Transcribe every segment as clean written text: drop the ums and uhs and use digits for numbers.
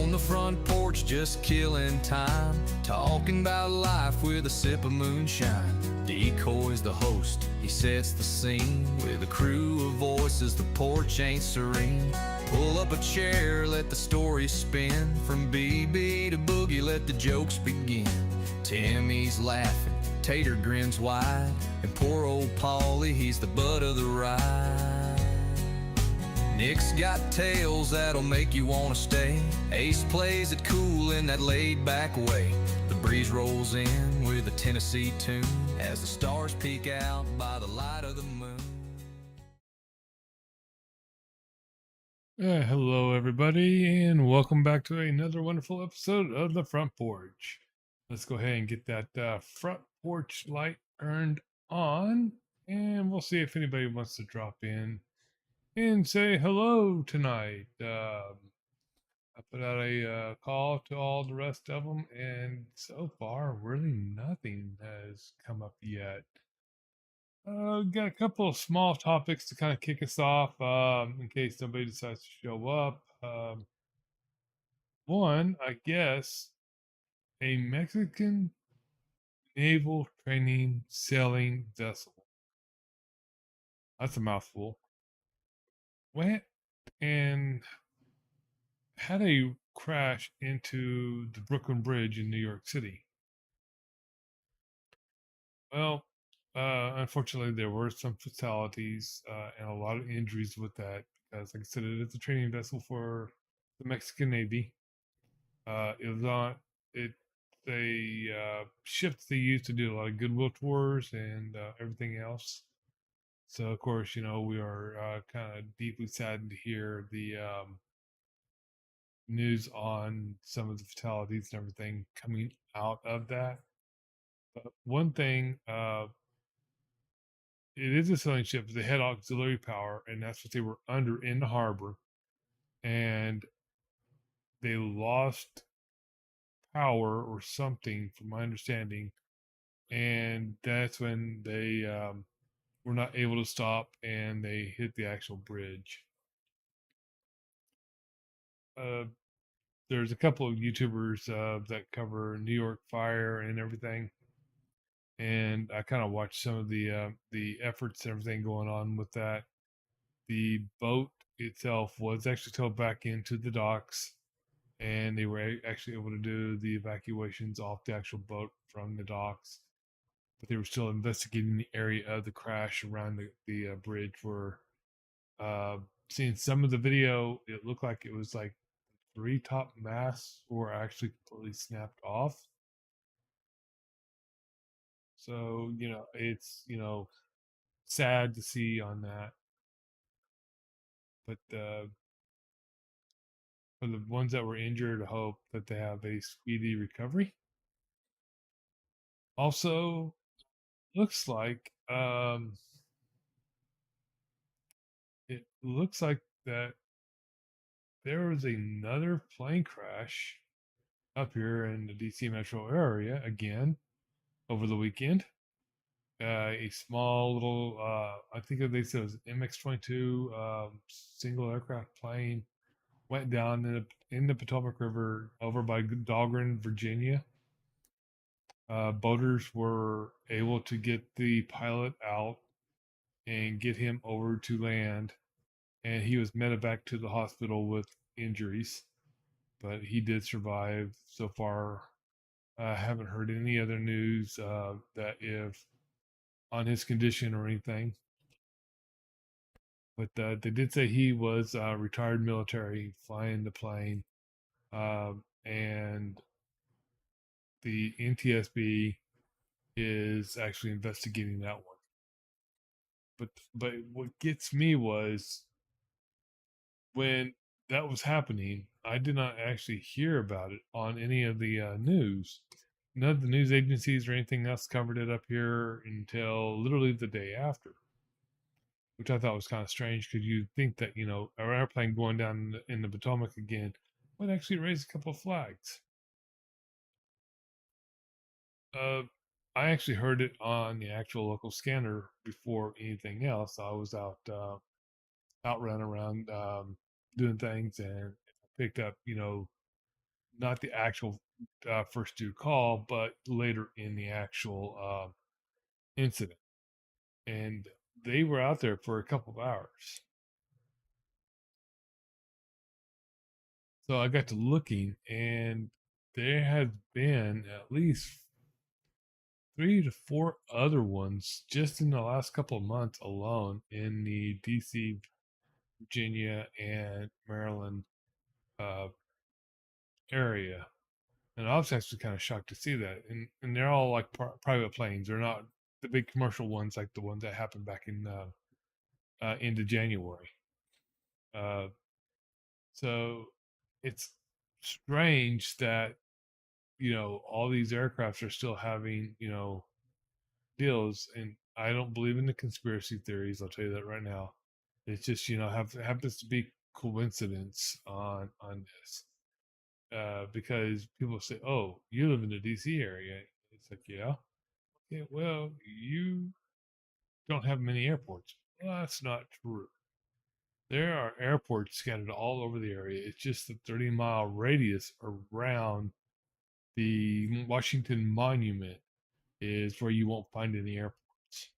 on the front porch, just killing time, talking about life with a sip of moonshine. Decoy's the host, he sets the scene with a crew of voices. The porch ain't serene. Pull up a chair, let the story spin. From BB to Boogie, let the jokes begin. Timmy's laughing, Tater grins wide, and poor old Paulie, he's the butt of the ride. Nick's got tales that'll make you want to stay. Ace plays it cool in that laid-back way. The breeze rolls in with a Tennessee tune as the stars peek out by the light of the moon. Hello, everybody, and welcome back to another wonderful episode of the Front Porch. Let's go ahead and get that front porch light turned on, and we'll see if anybody wants to drop in and say hello tonight. I put out a call to all the rest of them, and so far, really nothing has come up yet. Got a couple of small topics to kind of kick us off in case nobody decides to show up. One, I guess, a Mexican naval training sailing vessel. That's a mouthful. Went and had a crash into the Brooklyn Bridge in New York City. Well, unfortunately, there were some fatalities and a lot of injuries with that because, like I said, it is a training vessel for the Mexican Navy. It was on it. They ship they used to do a lot of goodwill tours and everything else. So, of course, we are kind of deeply saddened to hear the news on some of the fatalities and everything coming out of that. But one thing, it is a sailing ship. They had auxiliary power, and that's what they were under in the harbor. And they lost power or something, from my understanding. And that's when they were not able to stop and they hit the actual bridge. There's a couple of YouTubers that cover New York fire and everything, and I kind of watched some of the efforts and everything going on with that. The boat itself was actually towed back into the docks, and they were actually able to do the evacuations off the actual boat from the docks. But they were still investigating the area of the crash around the bridge. Where seeing some of the video, it looked like it was like 3 top masts were actually completely snapped off. So, it's, sad to see on that. But for the ones that were injured, I hope that they have a speedy recovery. Also, looks like it looks like that there was another plane crash up here in the DC metro area again over the weekend. A small little, I think they said it was an MX-22 single aircraft plane went down in the Potomac River over by Dahlgren, Virginia. Boaters were able to get the pilot out and get him over to land, and he was medevac to the hospital with injuries, but he did survive so far. I haven't heard any other news that if on his condition or anything. But they did say he was retired military flying the plane, and the NTSB is actually investigating that one. But what gets me was when that was happening, I did not actually hear about it on any of the news. None of the news agencies or anything else covered it up here until literally the day after, which I thought was kind of strange because you'd think that, an airplane going down in the Potomac again would actually raise a couple of flags. Uh, I actually heard it on the actual local scanner before anything else. I was out running around doing things, and picked up, not the actual first due call, but later in the actual incident. And they were out there for a couple of hours. So I got to looking, and there has been at least 3 to 4 other ones just in the last couple of months alone in the DC, Virginia, and Maryland uh, area. And I was actually kind of shocked to see that. And they're all like private planes. They're not the big commercial ones like the ones that happened back in into January. Uh, so it's strange that all these aircrafts are still having deals, and I don't believe in the conspiracy theories. I'll tell you that right now. It's just have this to be coincidence on this, because people say, "Oh, you live in the DC area." It's like, yeah, yeah. Well, you don't have many airports. Well, that's not true. There are airports scattered all over the area. It's just the 30-mile radius around the Washington Monument is where you won't find any airports.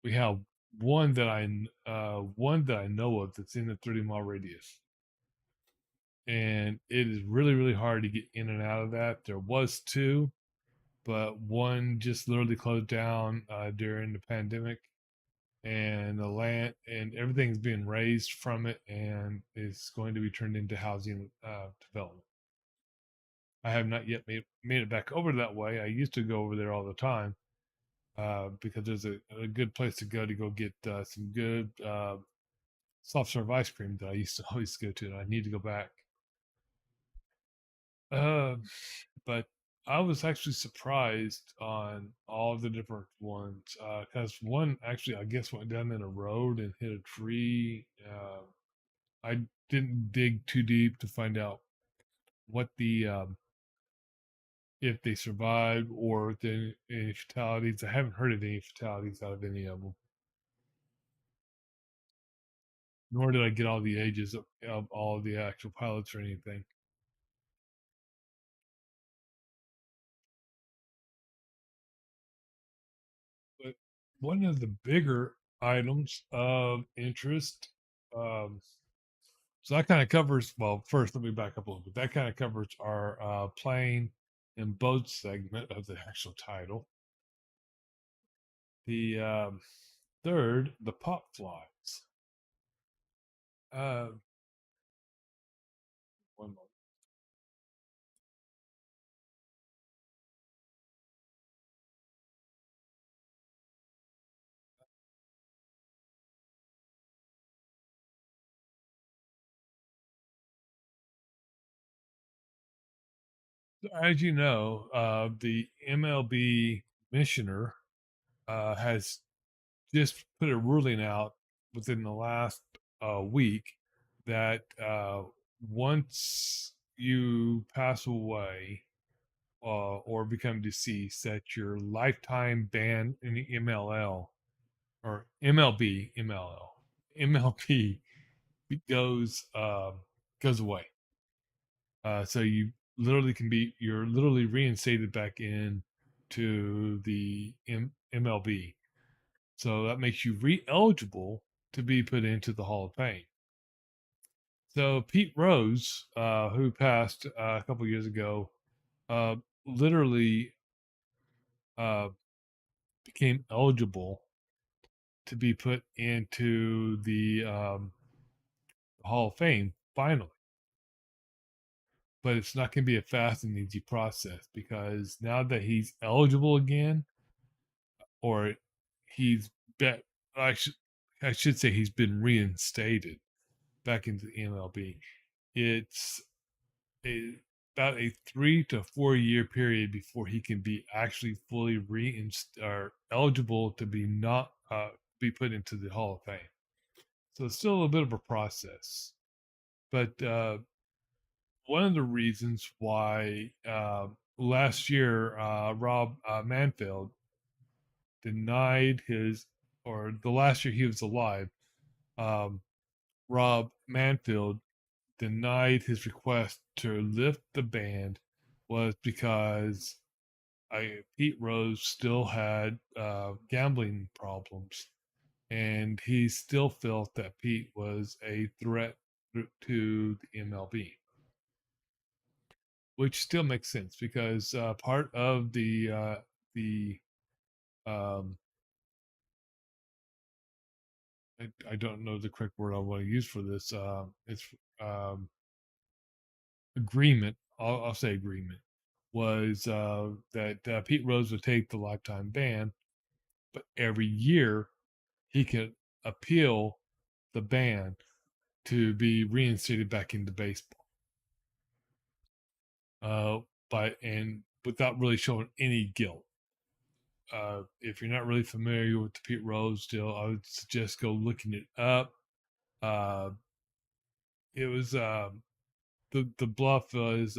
We have one that I know of that's in the 30-mile radius, and it is really really hard to get in and out of that. There was two, but one just literally closed down during the pandemic, and the land and everything's being raised from it, and is going to be turned into housing development. I have not yet made it back over that way. I used to go over there all the time, because there's a good place to go get some good soft serve ice cream that I used to always go to, and I need to go back. Uh, but I was actually surprised on all of the different ones, because one actually, I guess, went down in a road and hit a tree. I didn't dig too deep to find out what the if they survived or if there any fatalities. I haven't heard of any fatalities out of any of them, nor did I get all the ages of all of the actual pilots or anything. But one of the bigger items of interest, um, so that kind of covers, well, first, let me back up a little bit. That kind of covers our plane and boat segment of the actual title. The third, the pop flies. Uh, One moment. As you know, the MLB commissioner has just put a ruling out within the last week that once you pass away or become deceased, that your lifetime ban in the MLL or MLB goes goes away. So you're literally reinstated back in to the MLB. So that makes you re-eligible to be put into the Hall of Fame. So Pete Rose, who passed a couple years ago, uh, literally uh, became eligible to be put into the Hall of Fame finally. But it's not going to be a fast and easy process, because now that he's eligible again, or he's bet, I should I should say he's been reinstated back into the MLB. It's a, about a 3 to 4 year period before he can be actually fully or eligible to be not be put into the Hall of Fame. So it's still a bit of a process. But one of the reasons why last year Rob Manfield denied his, or the last year he was alive, um, Rob Manfield denied his request to lift the ban was because Pete Rose still had gambling problems, and he still felt that Pete was a threat to the MLB, which still makes sense because part of the um, I don't know the correct word I want to use for this. It's um, agreement. I'll say agreement was that Pete Rose would take the lifetime ban, but every year he could appeal the ban to be reinstated back into baseball. Uh, and without really showing any guilt. If you're not really familiar with the Pete Rose deal, I would suggest go looking it up. Uh, it was the bluff is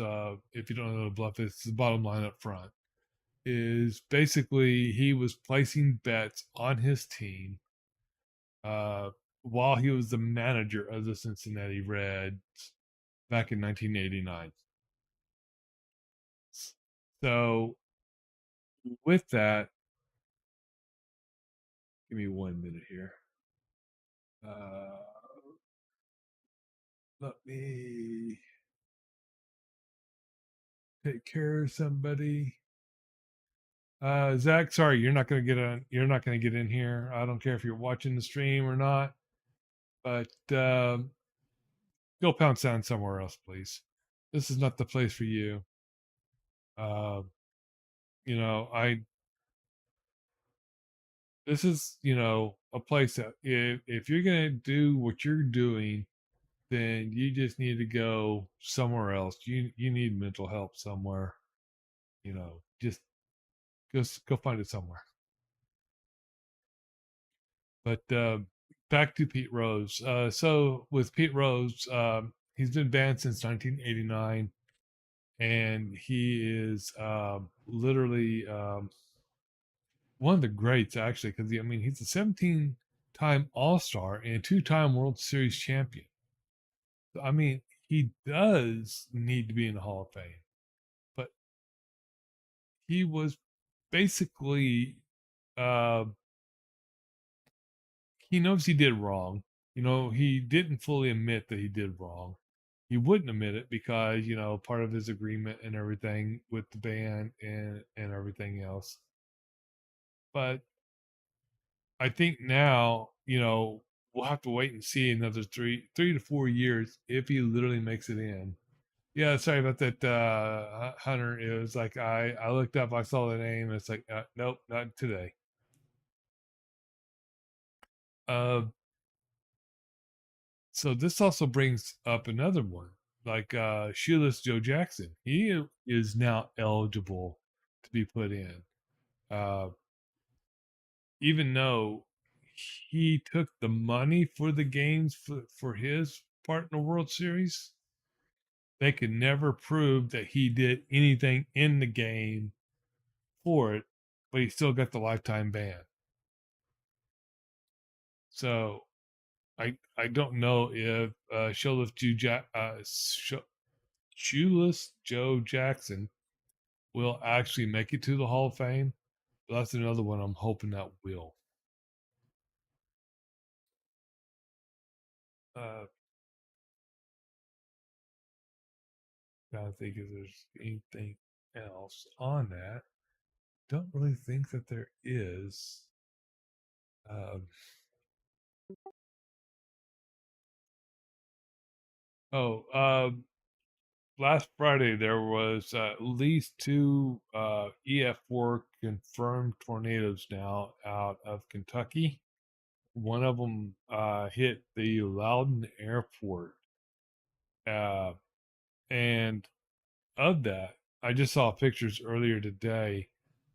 if you don't know the bluff is, the bottom line up front is basically he was placing bets on his team uh, while he was the manager of the Cincinnati Reds back in 1989. So with that, give me 1 minute here. Uh, Let me take care of somebody. Zach, sorry, you're not going to get on. You're not going to get in here. I don't care if you're watching the stream or not, but go pound sand somewhere else, please. This is not the place for you. Uh, I. This is, a place that if you're going to do what you're doing, then you just need to go somewhere else. You need mental help somewhere. Just go find it somewhere. But back to Pete Rose. So with Pete Rose, he's been banned since 1989, and he is literally one of the greats, actually, because I mean he's a 17-time All Star and 2-time World Series champion. I mean, he does need to be in the Hall of Fame, but he was basically uh, he knows he did wrong. He didn't fully admit that he did wrong. He wouldn't admit it because, part of his agreement and everything with the band and everything else. But I think now, we'll have to wait and see another three to 4 years if he literally makes it in. Yeah, sorry about that, Hunter. It was like I looked up, I saw the name, and it's like, nope, not today. Uh, so this also brings up another one, like Shoeless Joe Jackson. He is now eligible to be put in, uh, even though he took the money for the games for his part in the World Series. They could never prove that he did anything in the game for it, but he still got the lifetime ban. So I don't know if Shoeless Joe Jackson will actually make it to the Hall of Fame. But that's another one I'm hoping that will. Uh, Gotta think if there's anything else on that. Don't really think that there is. Um, oh, last Friday there was at least two EF4 confirmed tornadoes now out of Kentucky. One of them hit the Loudon Airport, uh, and of that, I just saw pictures earlier today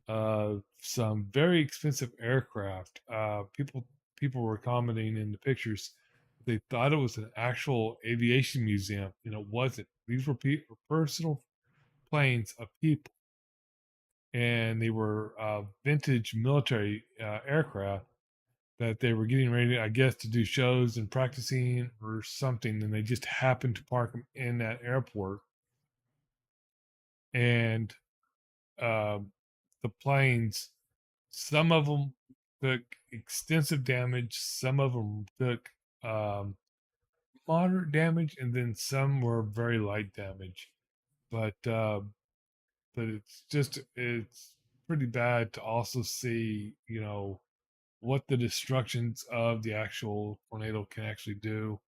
of some very expensive aircraft. People were commenting in the pictures. They thought it was an actual aviation museum, and it wasn't. These were personal planes of people, and they were vintage military aircraft. that they were getting ready, I guess, to do shows and practicing or something, and they just happened to park them in that airport. And um, the planes, some of them took extensive damage, some of them took um, moderate damage, and then some were very light damage. But it's pretty bad to also see, what the destructions of the actual tornado can actually do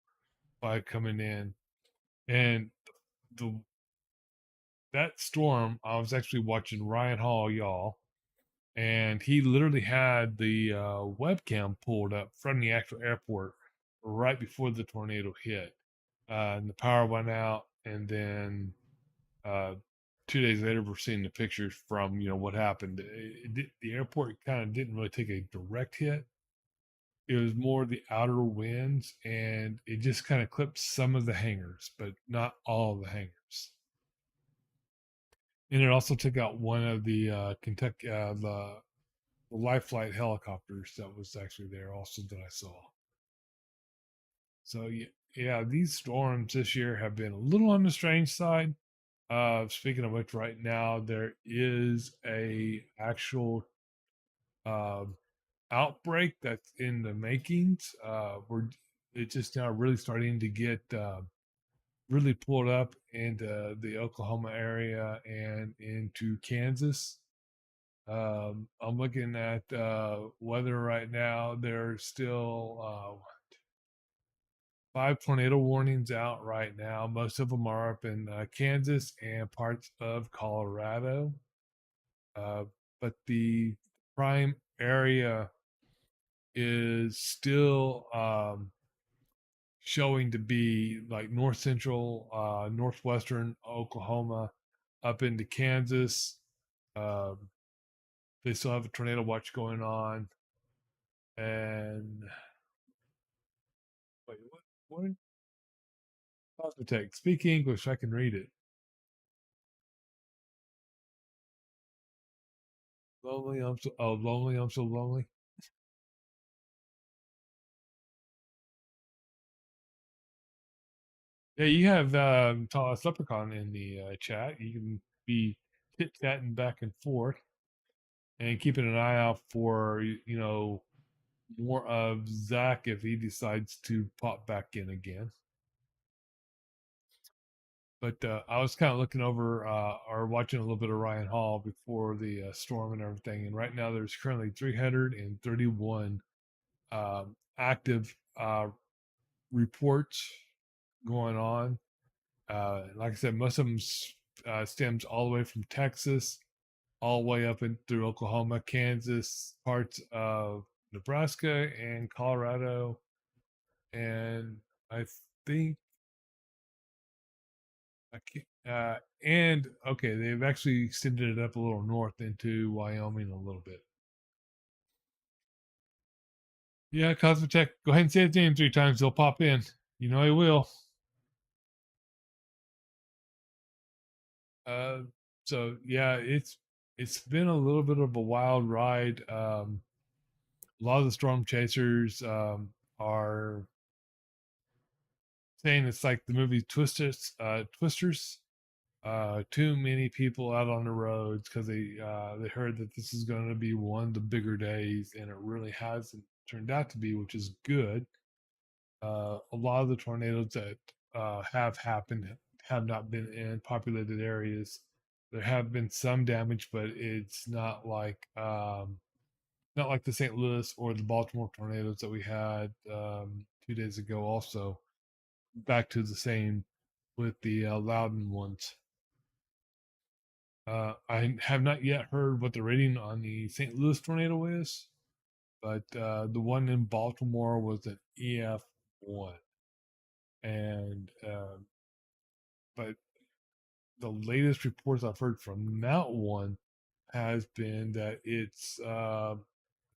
by coming in. And the that storm, I was actually watching Ryan Hall, y'all, and he literally had the webcam pulled up from the actual airport right before the tornado hit. And the power went out, and then uh, 2 days later, we're seeing the pictures from what happened. The airport kind of didn't really take a direct hit. It was more the outer winds, and it just kind of clipped some of the hangars, but not all of the hangars. And it also took out one of the Kentucky the life flight helicopters that was actually there also that I saw. So yeah, these storms this year have been a little on the strange side. Speaking of which, right now there is a actual uh, outbreak that's in the makings. We're It's just now really starting to get really pulled up into the Oklahoma area and into Kansas. I'm looking at weather right now. There's still 5 tornado warnings out right now. Most of them are up in Kansas and parts of Colorado. Uh, but the prime area is still showing to be like north central, northwestern Oklahoma, up into Kansas. Um, they still have a tornado watch going on. And wait, what Cosmetech? Speak English. I can read it. Lonely. I'm so lonely. I'm so lonely. Yeah, you have Thomas Leprechaun in the chat. You can be chit chatting back and forth and keeping an eye out for more of Zach if he decides to pop back in again. But I was kind of looking over or watching a little bit of Ryan Hall before the storm and everything. And right now there's currently 331 active reports going on. Like I said, most of them stems all the way from Texas, all the way up in through Oklahoma, Kansas, parts of Nebraska and Colorado, and I think I can't. And okay, they've actually extended it up a little north into Wyoming a little bit. Yeah, Cosmotech, go ahead and say his name 3 times. He'll pop in. You know he will. Uh, so yeah, it's been a little bit of a wild ride. A lot of the storm chasers are saying it's like the movie Twisters. Twisters. Too many people out on the roads because they heard that this is going to be one of the bigger days, and it really hasn't turned out to be, which is good. A lot of the tornadoes that have happened have not been in populated areas. There have been some damage, but it's not like the St. Louis or the Baltimore tornadoes that we had 2 days ago. Also, back to the same with the Loudon ones. I have not yet heard what the rating on the St. Louis tornado is, but the one in Baltimore was an EF1, and but the latest reports I've heard from that one has been that it's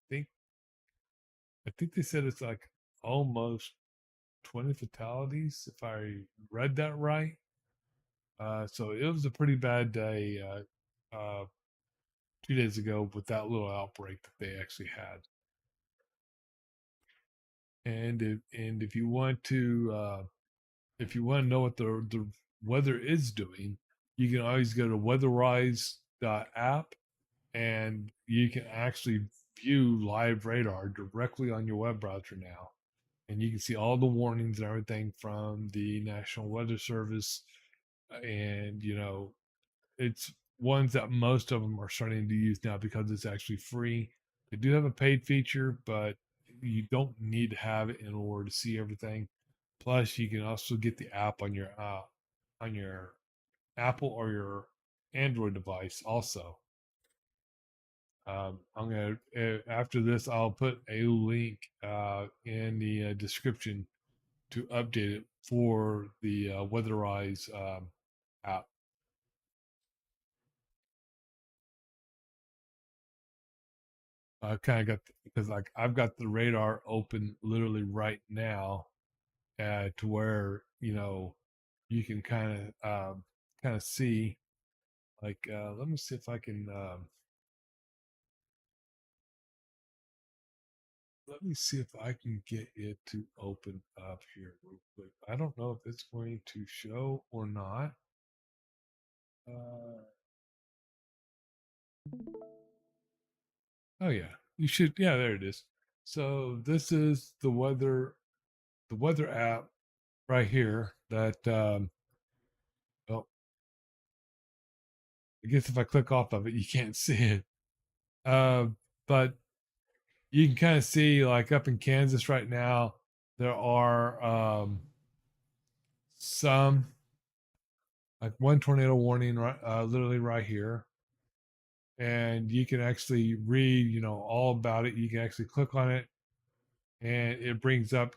think I think they said it's like almost 20 fatalities if I read that right. So it was a pretty bad day 2 days ago with that little outbreak that they actually had. And if you want to know what the weather is doing, you can always go to weatherize.app, and you can actually view live radar directly on your web browser now. And you can see all the warnings and everything from the National Weather Service. And, it's ones that most of them are starting to use now because it's actually free. They do have a paid feature, but you don't need to have it in order to see everything. Plus, you can also get the app on your Apple or your Android device. Also, I'm gonna after this, I'll put a link in the description to update it for the Weatherize app. I kind of got because like I've got the radar open literally right now, to where you can kind of see like let me see if I can let me see if I can get it to open up here real quick. I don't know if it's going to show or not. Uh, oh yeah, you should. Yeah, there it is. So this is the weather app right here. That well, I guess if I click off of it, you can't see it. Uh, but you can kind of see like up in Kansas right now, there are some like one tornado warning right, literally right here, and you can actually read, all about it. You can actually click on it, and it brings up,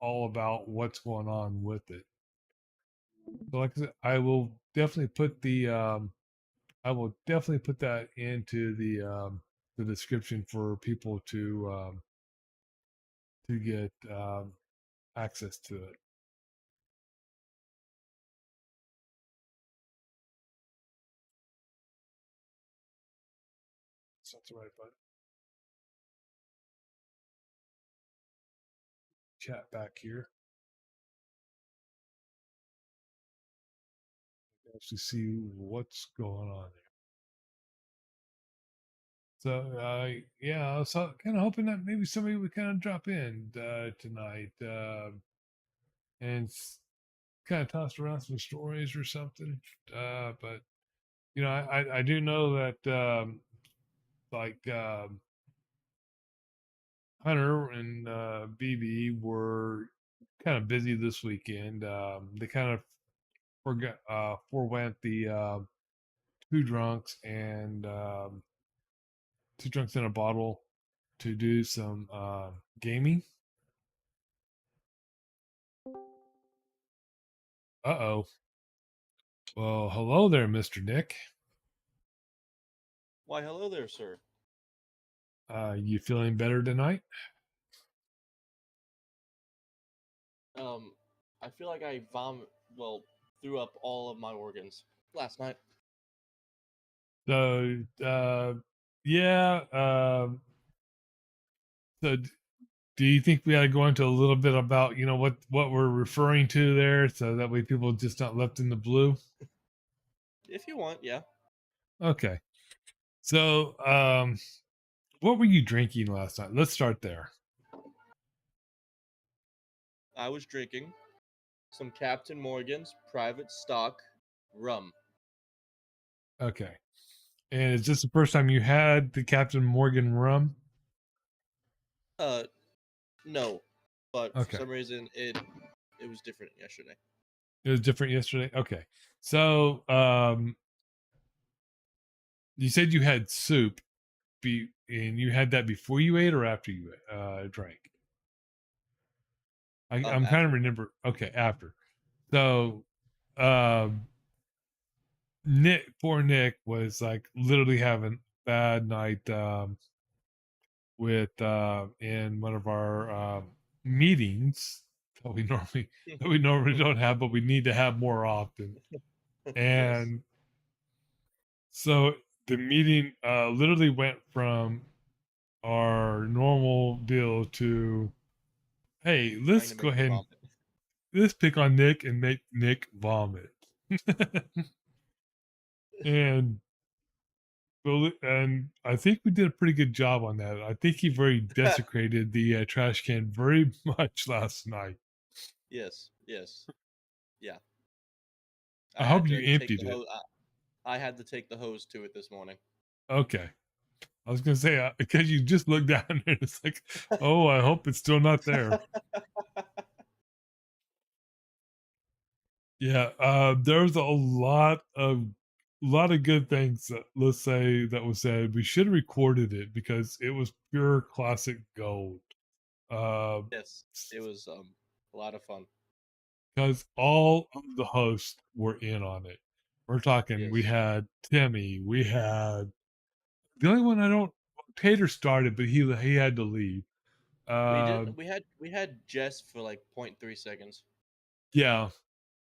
all about what's going on with it. So, like I said, I will definitely put that into the description for people to get access to it. So that's right button. Chat back here. Actually see what's going on there. So yeah, I was kind of hoping that maybe somebody would kind of drop in tonight, and kind of toss around some stories or something. But I do know that like Hunter and BB were kind of busy this weekend. They kind of forewent the two drunks and two drunks in a bottle to do some gaming. Uh-oh. Well, hello there, Mr. Nick. Why, hello there, sir. You feeling better tonight? I feel like threw up all of my organs last night. So, yeah. So, do you think we ought to go into a little bit about, what we're referring to there, so that way people just not left in the blue? If you want, yeah. Okay. So, what were you drinking last night? Let's start there. I was drinking some Captain Morgan's private stock rum. Okay. And is this the first time you had the Captain Morgan rum? Uh, no, but for Okay. some reason it was different yesterday. It was different yesterday. Okay. So, you said you had soup, and you had that before you ate or after you drank? I'm kind of After. remember. Okay, after. So, um, poor Nick was like literally having a bad night with in one of our meetings that we normally don't have, but we need to have more often. Yes. And so the meeting literally went from our normal deal to Hey, trying let's to go make me ahead and vomit. let's pick on Nick and make Nick vomit. and and I think we did a pretty good job on that. I think he very desecrated the trash can very much last night. Yes, yes, yeah. I I hope had you to take emptied the it. hose. I had to take the hose to it this morning. Okay. I was gonna say because you just looked down and it's like, oh, I hope it's still not there. Yeah, there's a lot of good things that, let's say, that was said. We should have recorded it because it was pure classic gold. Uh, Yes, it was a lot of fun. because all of the hosts were in on it. We're talking. We Yes, had Timmy. We had the only one I don't. Tater started, but he had to leave. we did. Uh, We had Jess for like 0.3 seconds. yeah,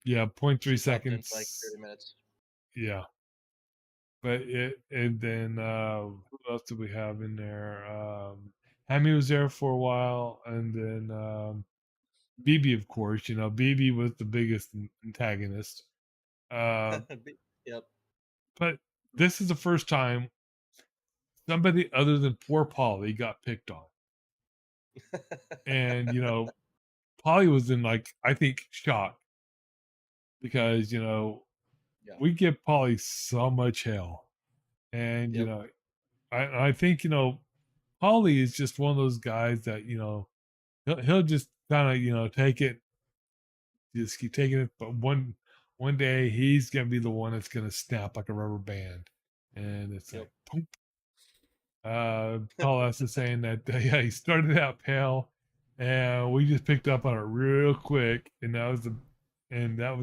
yeah, point three She popped in for like seconds. 30 minutes. Yeah. But it and then who else did we have in there? Hammy was there for a while, and then BB, of course. BB was the biggest antagonist. Uh, Yep. but this is the first time somebody other than poor Polly got picked on, and Polly was in, like, I think, shock because Yeah. we give Polly so much hell, and Yep. I think Polly is just one of those guys that he'll just kind of take it, just keep taking it. But one day he's gonna be the one that's gonna snap like a rubber band, and it's Yep. like boom. Paul S is saying that yeah, he started out pale, and we just picked up on it real quick, and that was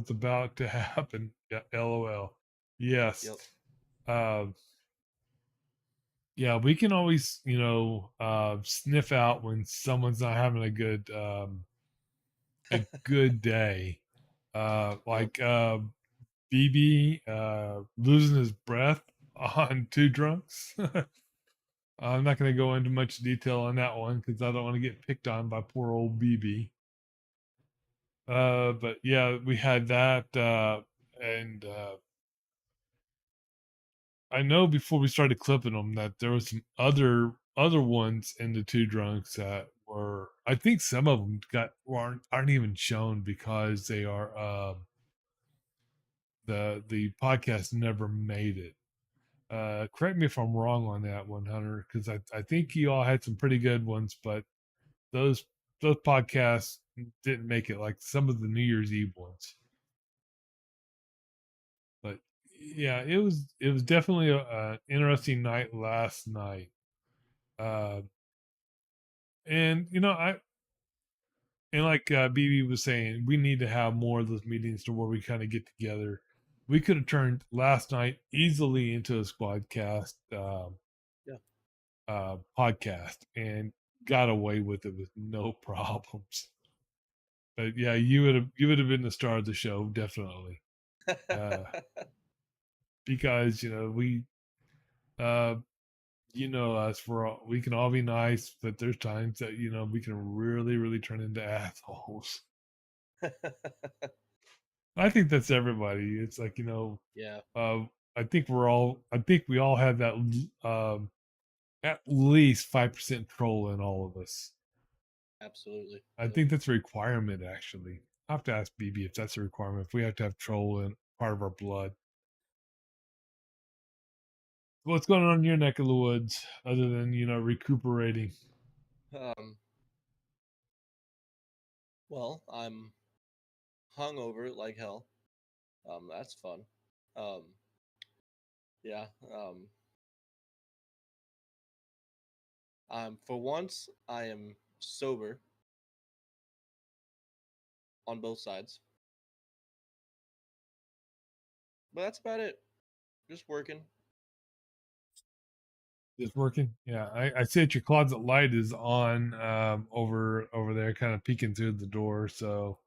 about to happen. Yeah, LOL. Yes. Yep. Uh, yeah, we can always sniff out when someone's not having a good day. Yep. Like BB losing his breath on Two Drunks. I'm not going to go into much detail on that one because I don't want to get picked on by poor old BB. But yeah, we had that, and I know before we started clipping them that there was some other ones in the Two Drunks that were. I think some of them aren't even shown because they are. The podcast never made it. Correct me if I'm wrong on that one, Hunter, because I think you all had some pretty good ones, but those podcasts didn't make it, like some of the New Year's Eve ones. But yeah, it was definitely an interesting night last night. Uh, and like BB was saying, we need to have more of those meetings to where we kind of get together. We could have turned last night easily into a squadcast. Yeah. Podcast and got away with it with no problems. But yeah, you would have been the star of the show, definitely, uh, because we uh, us, we can all be nice, but there's times that we can really really turn into assholes. I think that's everybody. It's like Yeah. uh, I think we all have that at least 5% troll in all of us. Absolutely. I Yep. think that's a requirement, actually. I have to ask BB if that's a requirement. If we have to have troll in part of our blood. What's going on in your neck of the woods other than, recuperating? Um. Well, I'm hungover like hell. That's fun. Um. Yeah. For once I am sober on both sides, but that's about it. Just working. Is working? Yeah, I see that your closet light is on over there, kind of peeking through the door. So,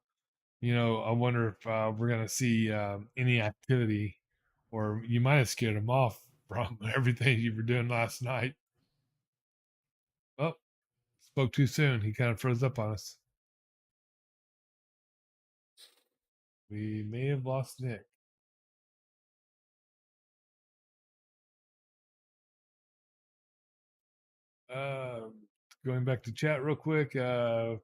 I wonder if we're going to see any activity, or you might have scared him off from everything you were doing last night. Oh, spoke too soon. He kind of froze up on us. We may have lost Nick. Uh, Going back to chat real quick. Paul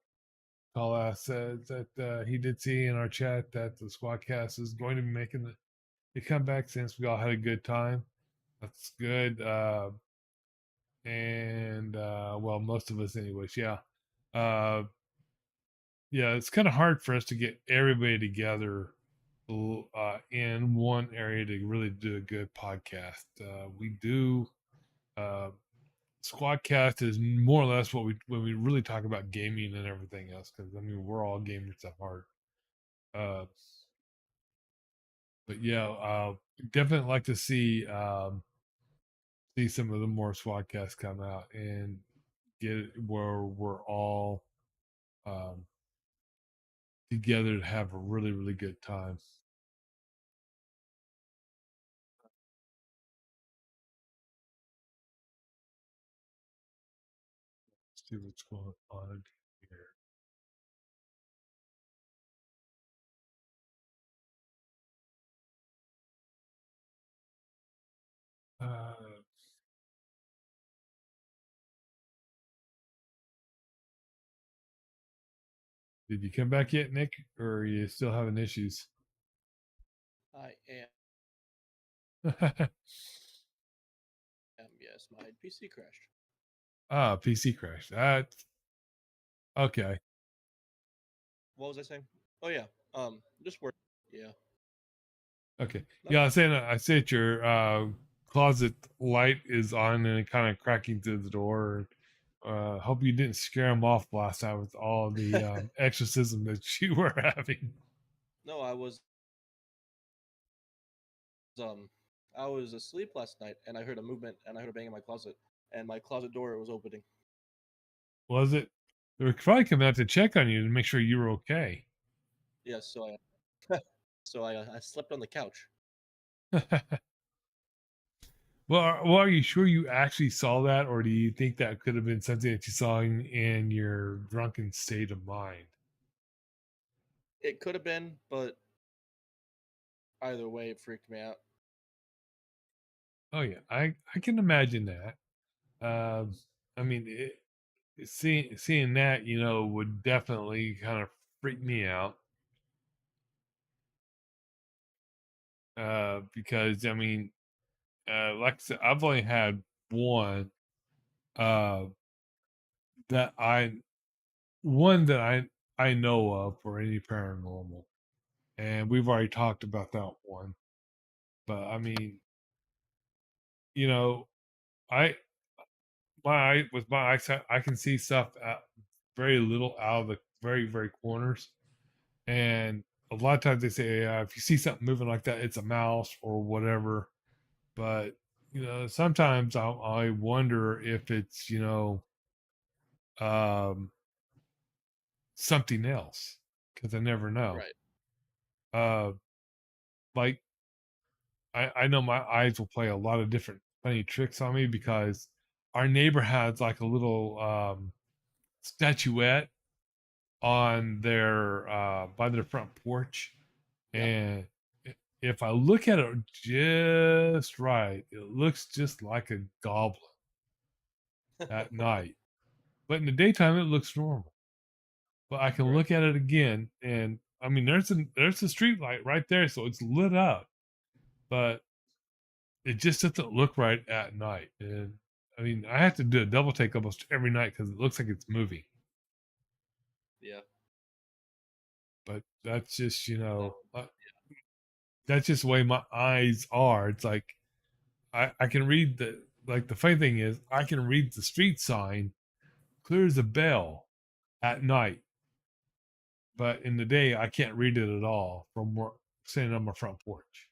said that he did see in our chat that the Squadcast is going to be making the comeback since we all had a good time. That's good. And well, most of us, anyways. Yeah. Uh, yeah, it's kind of hard for us to get everybody together in one area to really do a good podcast. We do. Uh, Squadcast is more or less what we when we really talk about gaming and everything else. Because I mean, we're all gamers at heart. Uh, but yeah, definitely like to see some of the more Squadcasts come out and get it where we're all um, together to have a really really good time. Let's see what's going on here. Uh, did you come back yet, Nick, or are you still having issues? I am, yes, my PC crashed. PC crash. Okay. What was I saying? Oh yeah, just work. Yeah, Okay. nothing. Yeah, I say that your closet light is on and it kind of cracking through the door. Hope you didn't scare him off last time with all the exorcism that you were having. No, um I was asleep last night and I heard a movement and I heard a bang in my closet and my closet door was opening. Was it? They were probably coming out to check on you to make sure you were okay. Yes, so I slept on the couch. Well, are you sure you actually saw that, or do you think that could have been something that you saw in your drunken state of mind? It could have been, but either way, it freaked me out. Oh yeah, I can imagine that. I mean, seeing that, would definitely kind of freak me out. Because I mean, like I said, I've only had one uh, that I know of for any paranormal, and we've already talked about that one. But I mean, you know, I with my eyesight, I can see stuff very little out of the very very corners. And a lot of times they say, yeah, if you see something moving like that, it's a mouse or whatever. But sometimes I wonder if it's um, something else because I never know. Right. Uh, like I know my eyes will play a lot of different funny tricks on me because our neighbor has like a little statuette on their by their front porch, Yep. and if I look at it just right, it looks just like a goblin at night. But in the daytime, it looks normal. But I can Right. look at it again, and I mean, there's a street light right there, so it's lit up, but it just doesn't look right at night. And I mean, I have to do a double take almost every night because it looks like it's moving. Yeah. But that's just No. that's just the way my eyes are. It's like I can read the funny thing is I can read the street sign clear as a bell at night, but in the day I can't read it at all from sitting on my front porch.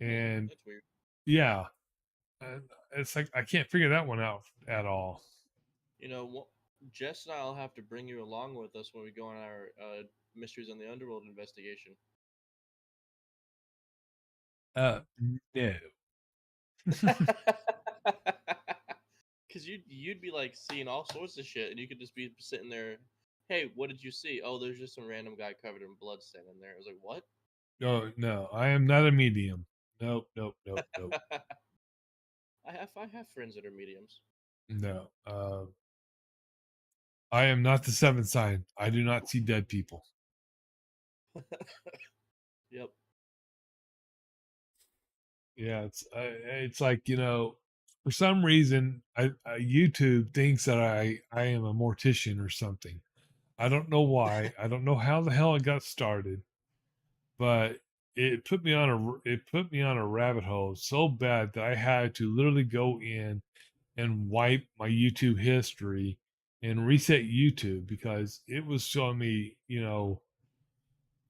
And That's weird. yeah, and it's like I can't figure that one out at all. You know, Jess and I'll have to bring you along with us when we go on our Mysteries on the Underworld investigation. No. Cause you'd be like seeing all sorts of shit, and you could just be sitting there Hey, what did you see? Oh, there's just some random guy covered in blood standing there. I was like, what? Oh no, I am not a medium. Nope, nope, nope, nope. I have friends that are mediums. No. I am not the seventh sign. I do not see dead people. Yep. Yeah, it's like for some reason, YouTube thinks that I am a mortician or something. I don't know why. I don't know how the hell it got started, but it put me on a rabbit hole so bad that I had to literally go in and wipe my YouTube history and reset YouTube because it was showing me,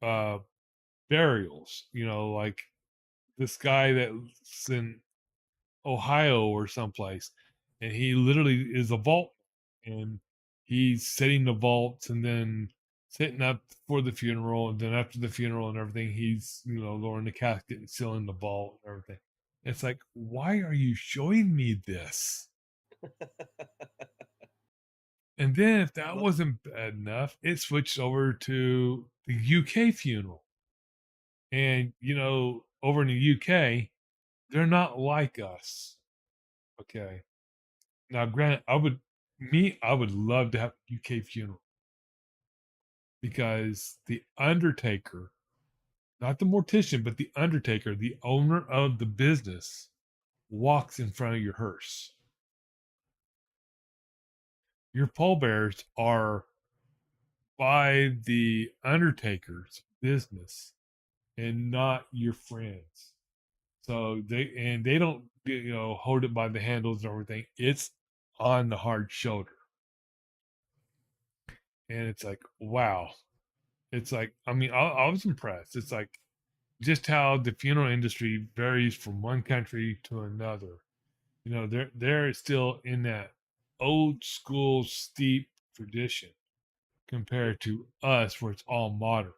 uh, burials. Like this guy that's in Ohio or someplace, and he literally is a vault, and he's setting the vaults, and then setting up for the funeral, and then after the funeral and everything, he's lowering the casket and sealing the vault and everything. It's like, why are you showing me this? And then if that But wasn't bad enough, it switched over to the UK funeral. And over in the UK, they're not like us. Okay. Now, granted, I would love to have a UK funeral because the Undertaker, not the mortician, but the Undertaker, the owner of the business, walks in front of your hearse. Your pallbearers are by the Undertaker's business and not your friends. So they don't hold it by the handles and everything. It's on the hard shoulder. And it's like, wow. It's like, I mean, I was impressed. It's like just how the funeral industry varies from one country to another. They're still in that old school steep tradition yep. compared to us, where it's all modern.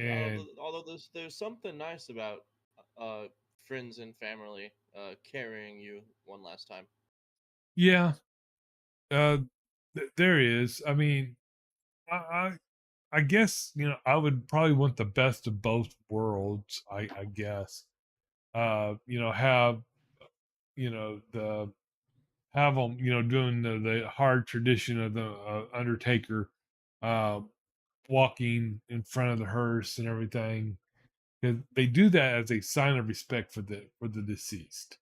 Yeah, And although there's something nice about uh friends and family carrying you one last time. yeah, uh, there is. I mean, I, I I guess I would probably want the best of both worlds. I guess have the have them doing the hard tradition of the Undertaker, uh, walking in front of the hearse and everything. 'Cause they do that as a sign of respect for the deceased.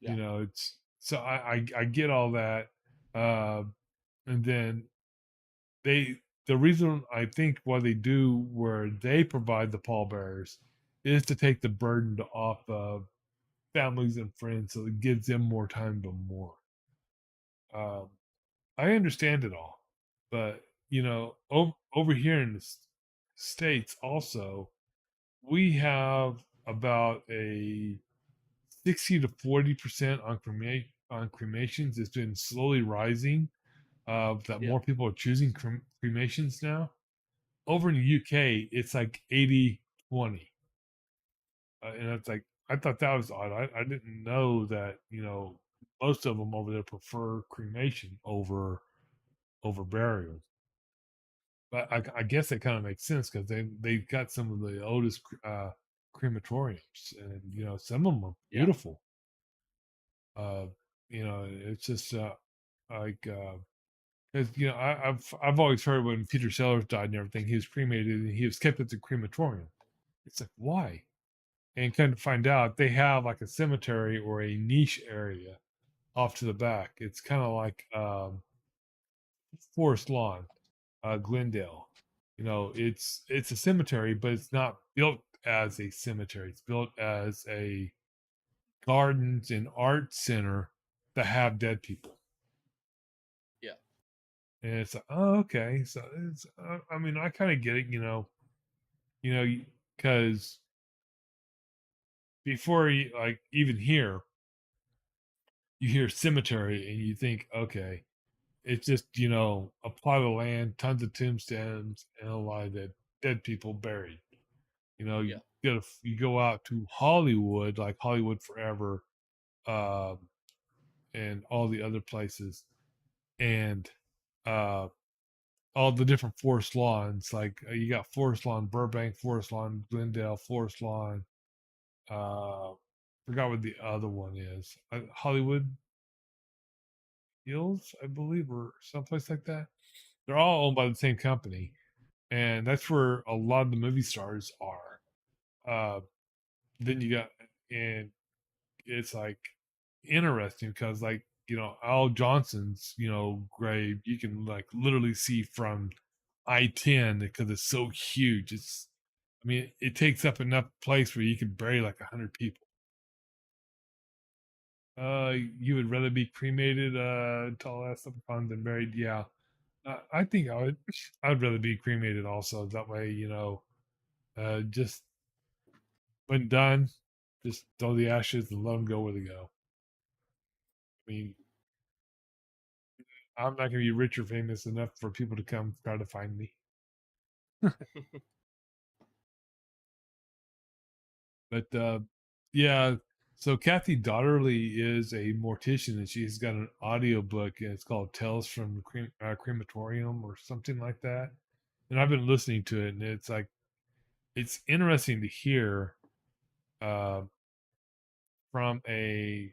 Yeah. It's so I get all that, uh, and then they the reason I think why they do where they provide the pallbearers is to take the burden off of families and friends, so it gives them more time to mourn. Um, I understand it all, but over here in the states, also we have about a 60 to 40% on cremations. It's been slowly rising. That Yeah. more people are choosing cremations now. Over in the UK, it's like 80-20, and it's like I thought that was odd. I didn't know that most of them over there prefer cremation over burial. But I guess it kind of makes sense because they've got some of the oldest crematoriums, and some of them are Yeah. beautiful. Uh, it's just like because I've always heard when Peter Sellers died and everything, he was cremated and he was kept at the crematorium. It's like, why? And kind of find out they have like a cemetery or a niche area off to the back. It's kind of like Forest Lawn, Glendale. It's a cemetery, but it's not built as a cemetery. It's built as a gardens and art center that have dead people. Yeah. And it's like, oh, okay. So it's, I mean, I kind of get it, because before you like even here, you hear cemetery and you think, okay, it's just a plot of land, tons of tombstones, and a lot of dead people buried. Yeah. You go out to Hollywood, like Hollywood Forever, um, and all the other places, and uh, all the different forest lawns. Like you got Forest Lawn Burbank, Forest Lawn Glendale, Forest Lawn. Forgot what the other one is. Hollywood Hills, I believe, or someplace like that. They're all owned by the same company, and that's where a lot of the movie stars are. Uh, then you got, and it's like interesting because, like, Al Johnson's, grave, you can like literally see from I-10 because it's so huge. I mean, it takes up enough place where you can bury like 100 people. You would rather be cremated, tall ass leprechaun than buried? Yeah. I think I would. I'd rather be cremated also. That way, just when done, just throw the ashes and let them go where they go. I mean, I'm not going to be rich or famous enough for people to come try to find me. But yeah, so Kathy Dotterly is a mortician, and she's got an audio book, and it's called Tales from Crematorium or something like that. And I've been listening to it, and it's like it's interesting to hear uh, from a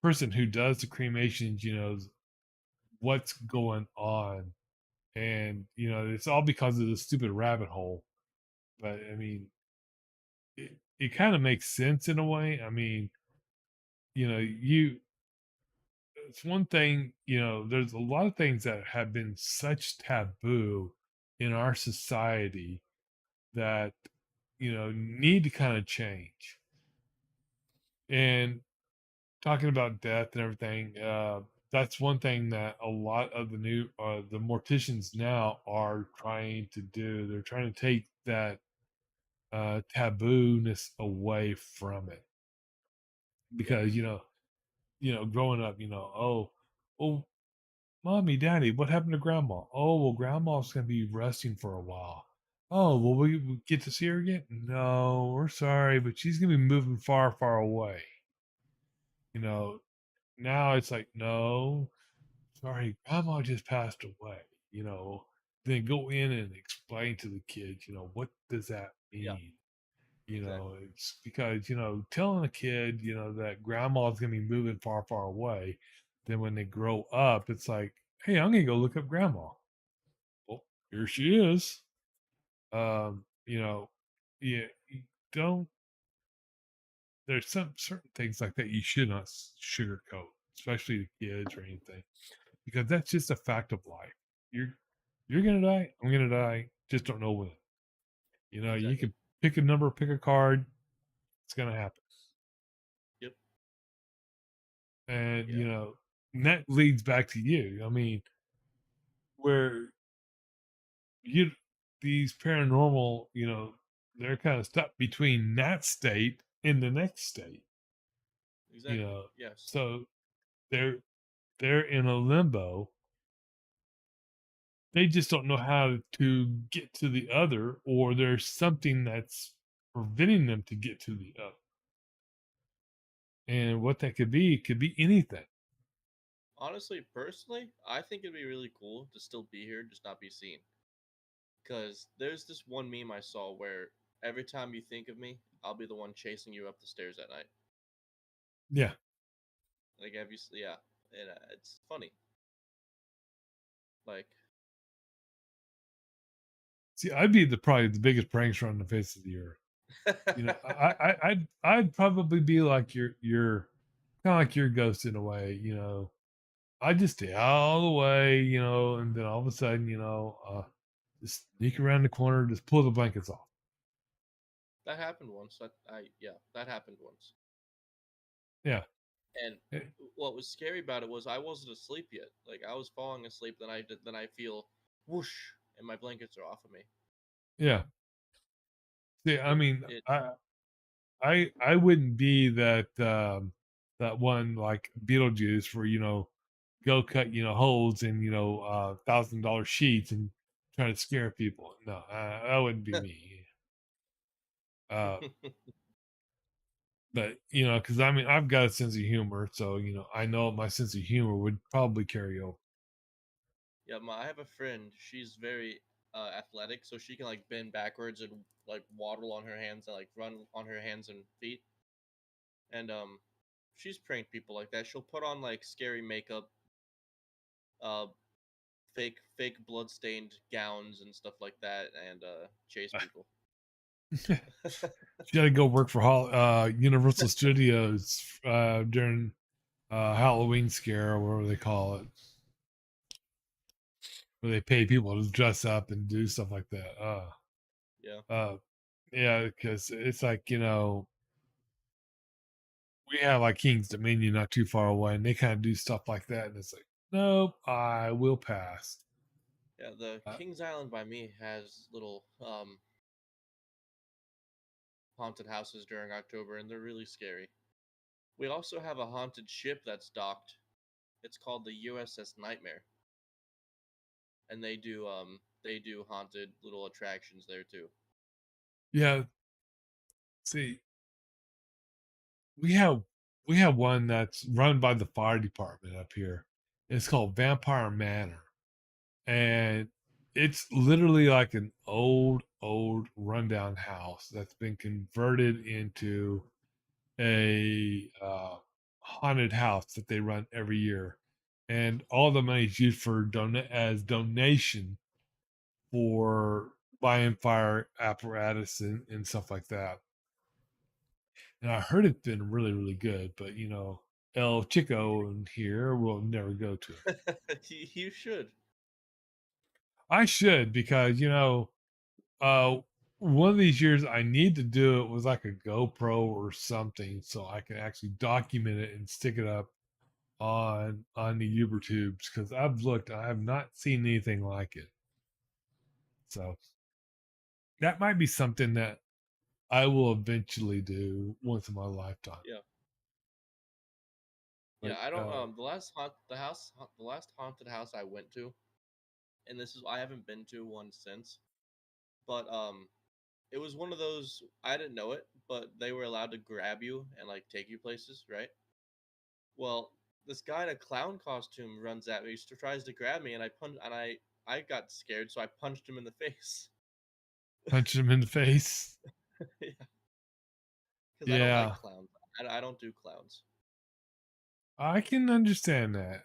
person who does the cremations, what's going on. And, it's all because of the stupid rabbit hole. But I mean, it kind of makes sense in a way. I mean, it's one thing, there's a lot of things that have been such taboo in our society that, need to kind of change. And talking about death and everything, that's one thing that a lot of the morticians now are trying to do. They're trying to take that taboo-ness away from it because Yes. growing up, oh, mommy, daddy, what happened to grandma? Oh, well, grandma's gonna be resting for a while. Oh, will we get to see her again? No, we're sorry, but she's gonna be moving far, far away. You know, now it's like, no, sorry, grandma just passed away. Then go in and explain to the kids, what does that Yeah. mean? Exactly. It's because, telling a kid, that grandma's going to be moving far, far away, then when they grow up, it's like, hey, I'm going to go look up grandma. Well, here she is. Yeah, you don't, there's some certain things like that you should not sugarcoat, especially to kids or anything, because that's just a fact of life. You're, you're going to die. I'm going to die. Just don't know when. You Exactly. can pick a number, pick a card. It's going to happen. Yep. And Yeah. and that leads back to you. I mean, where you these paranormal, they're kind of stuck between that state and the next state. you Exactly. know Yes. so they're they're in a limbo. They just don't know how to get to the other, or there's something that's preventing them to get to the other. And what that could be anything. Honestly, personally, I think it'd be really cool to still be here, just not be seen. Because there's this one meme I saw where every time you think of me, I'll be the one chasing you up the stairs at night. Yeah. Like, yeah, and it's funny. Like, See, I'd be probably the biggest prankster on the face of the earth. I'd probably be like your kind of like your ghost in a way. I just stay all the way, and then all of a sudden, just sneak around the corner, just pull the blankets off. that happened once. Yeah, that happened once. Yeah. And Eh, what was scary about it was I wasn't asleep yet. Like I was falling asleep, then I feel whoosh, and my blankets are off of me. yeah. See, I It mean, it I wouldn't be that one like Beetlejuice where go cut holes in $1,000 sheets and try to scare people. No, that wouldn't be me. Uh, but because I mean I've got a sense of humor, so I know my sense of humor would probably carry over. Yeah, I have a friend. She's very athletic, so she can like bend backwards and like waddle on her hands and like run on her hands and feet. And she's pranked people like that. She'll put on like scary makeup, uh, fake blood stained gowns and stuff like that, and chase people. She had to go work for Universal Studios during Halloween scare or whatever they call it, where they pay people to dress up and do stuff like that. Yeah, Uh, yeah, because it's like we have like King's Dominion not too far away, and they kind of do stuff like that, and it's like, nope, I will pass. yeah. The Uh, Kings Island by me has little haunted houses during October, and they're really scary. We also have a haunted ship that's docked. It's called the USS Nightmare, and they do haunted little attractions there too. yeah, see, we have we have one that's run by the fire department up here. It's called Vampire Manor, and it's literally like an old rundown house that's been converted into a haunted house that they run every year, and all the money is used for as donation for buying fire apparatus and stuff like that. And I heard it's been really good, but El Chico in here will never go to it. You should. I should, because uh one of these years I need to do it with like a GoPro or something so I can actually document it and stick it up on the Uber tubes, because I've looked, I have not seen anything like it. So that might be something that I will eventually do once in my lifetime. Yeah, yeah. Like I don't. The last haunted house I went to, and this is I haven't been to one since. But it was one of those I didn't know it, but they were allowed to grab you and like take you places, right? Well, this guy in a clown costume runs at me, tries to grab me, and I got scared, so I punched him in the face. punch them in the face. Yeah, because I don't like Yeah, clowns. I don't do clowns. I can understand that.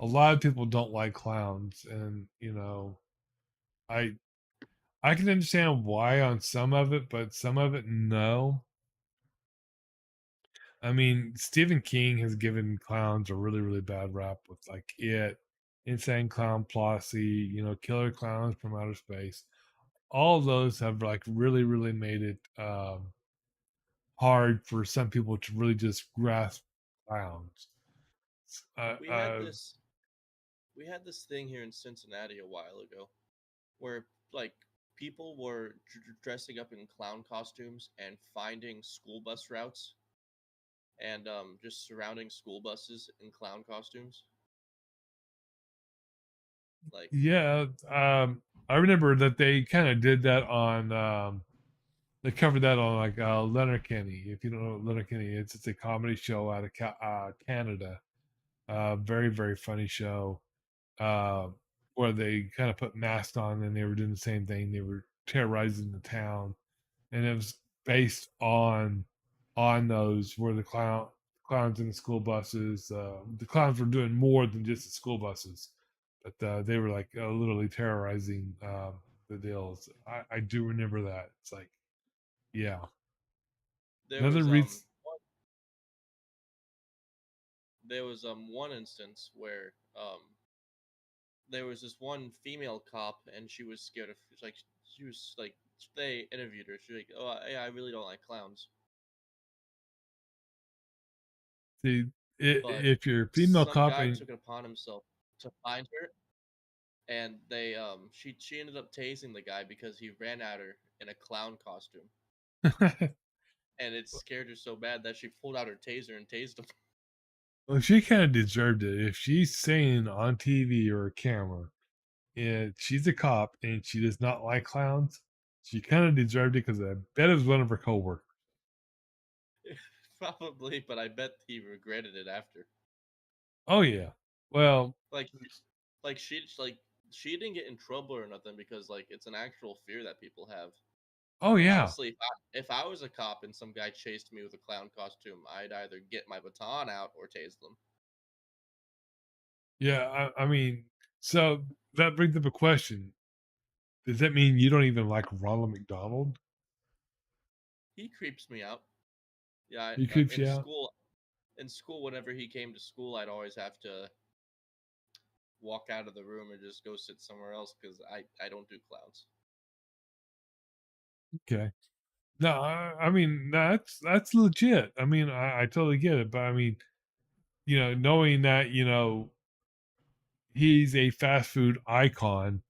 A lot of people don't like clowns, and I I can understand why on some of it, but some of it, no. I mean, Stephen King has given clowns a really bad rap with like Insane Clown Posse, Killer Clowns from Outer Space. All of those have like really made it hard for some people to really just grasp clowns. Uh, We had uh, this we had this thing here in Cincinnati a while ago where like people were dressing up in clown costumes and finding school bus routes and just surrounding school buses in clown costumes. Like, yeah, I remember that they kind of did that on. They covered that on like Leonard Kenny. If you don't know what Leonard Kenny is, it's a comedy show out of Canada. Very funny show. Uh, where they kind of put masks on and they were doing the same thing. They were terrorizing the town, and it was based on those where the clowns in the school buses. The clowns were doing more than just the school buses, but they were like literally terrorizing the deals. I do remember that. It's like, yeah, there another was reason. one instance where there was this one female cop and she was scared of she was like they interviewed her. She's like, "Oh, I really don't like clowns." See, But if you're a female some cop guy and took it upon himself to find her, and she ended up tasing the guy because he ran at her in a clown costume, and it scared her so bad that she pulled out her taser and tased him. well, she kind of deserved it. If she's saying on TV or a camera, and she's a cop and she does not like clowns, she kind of deserved it, because I bet it was one of her coworkers. Probably, but I bet he regretted it after. Oh yeah. Well, Like Like she didn't get in trouble or nothing because like it's an actual fear that people have. Oh yeah, Honestly, if I was a cop and some guy chased me with a clown costume, I'd either get my baton out or tase them. yeah. I mean, so that brings up a question. Does that mean you don't even like Ronald McDonald? He creeps me out. Yeah, He creeps in you out. school, whenever he came to school, I'd always have to walk out of the room and just go sit somewhere else because I don't do clowns. Okay. No, I mean that's legit. I mean, I totally get it, but I mean, knowing that he's a fast food icon,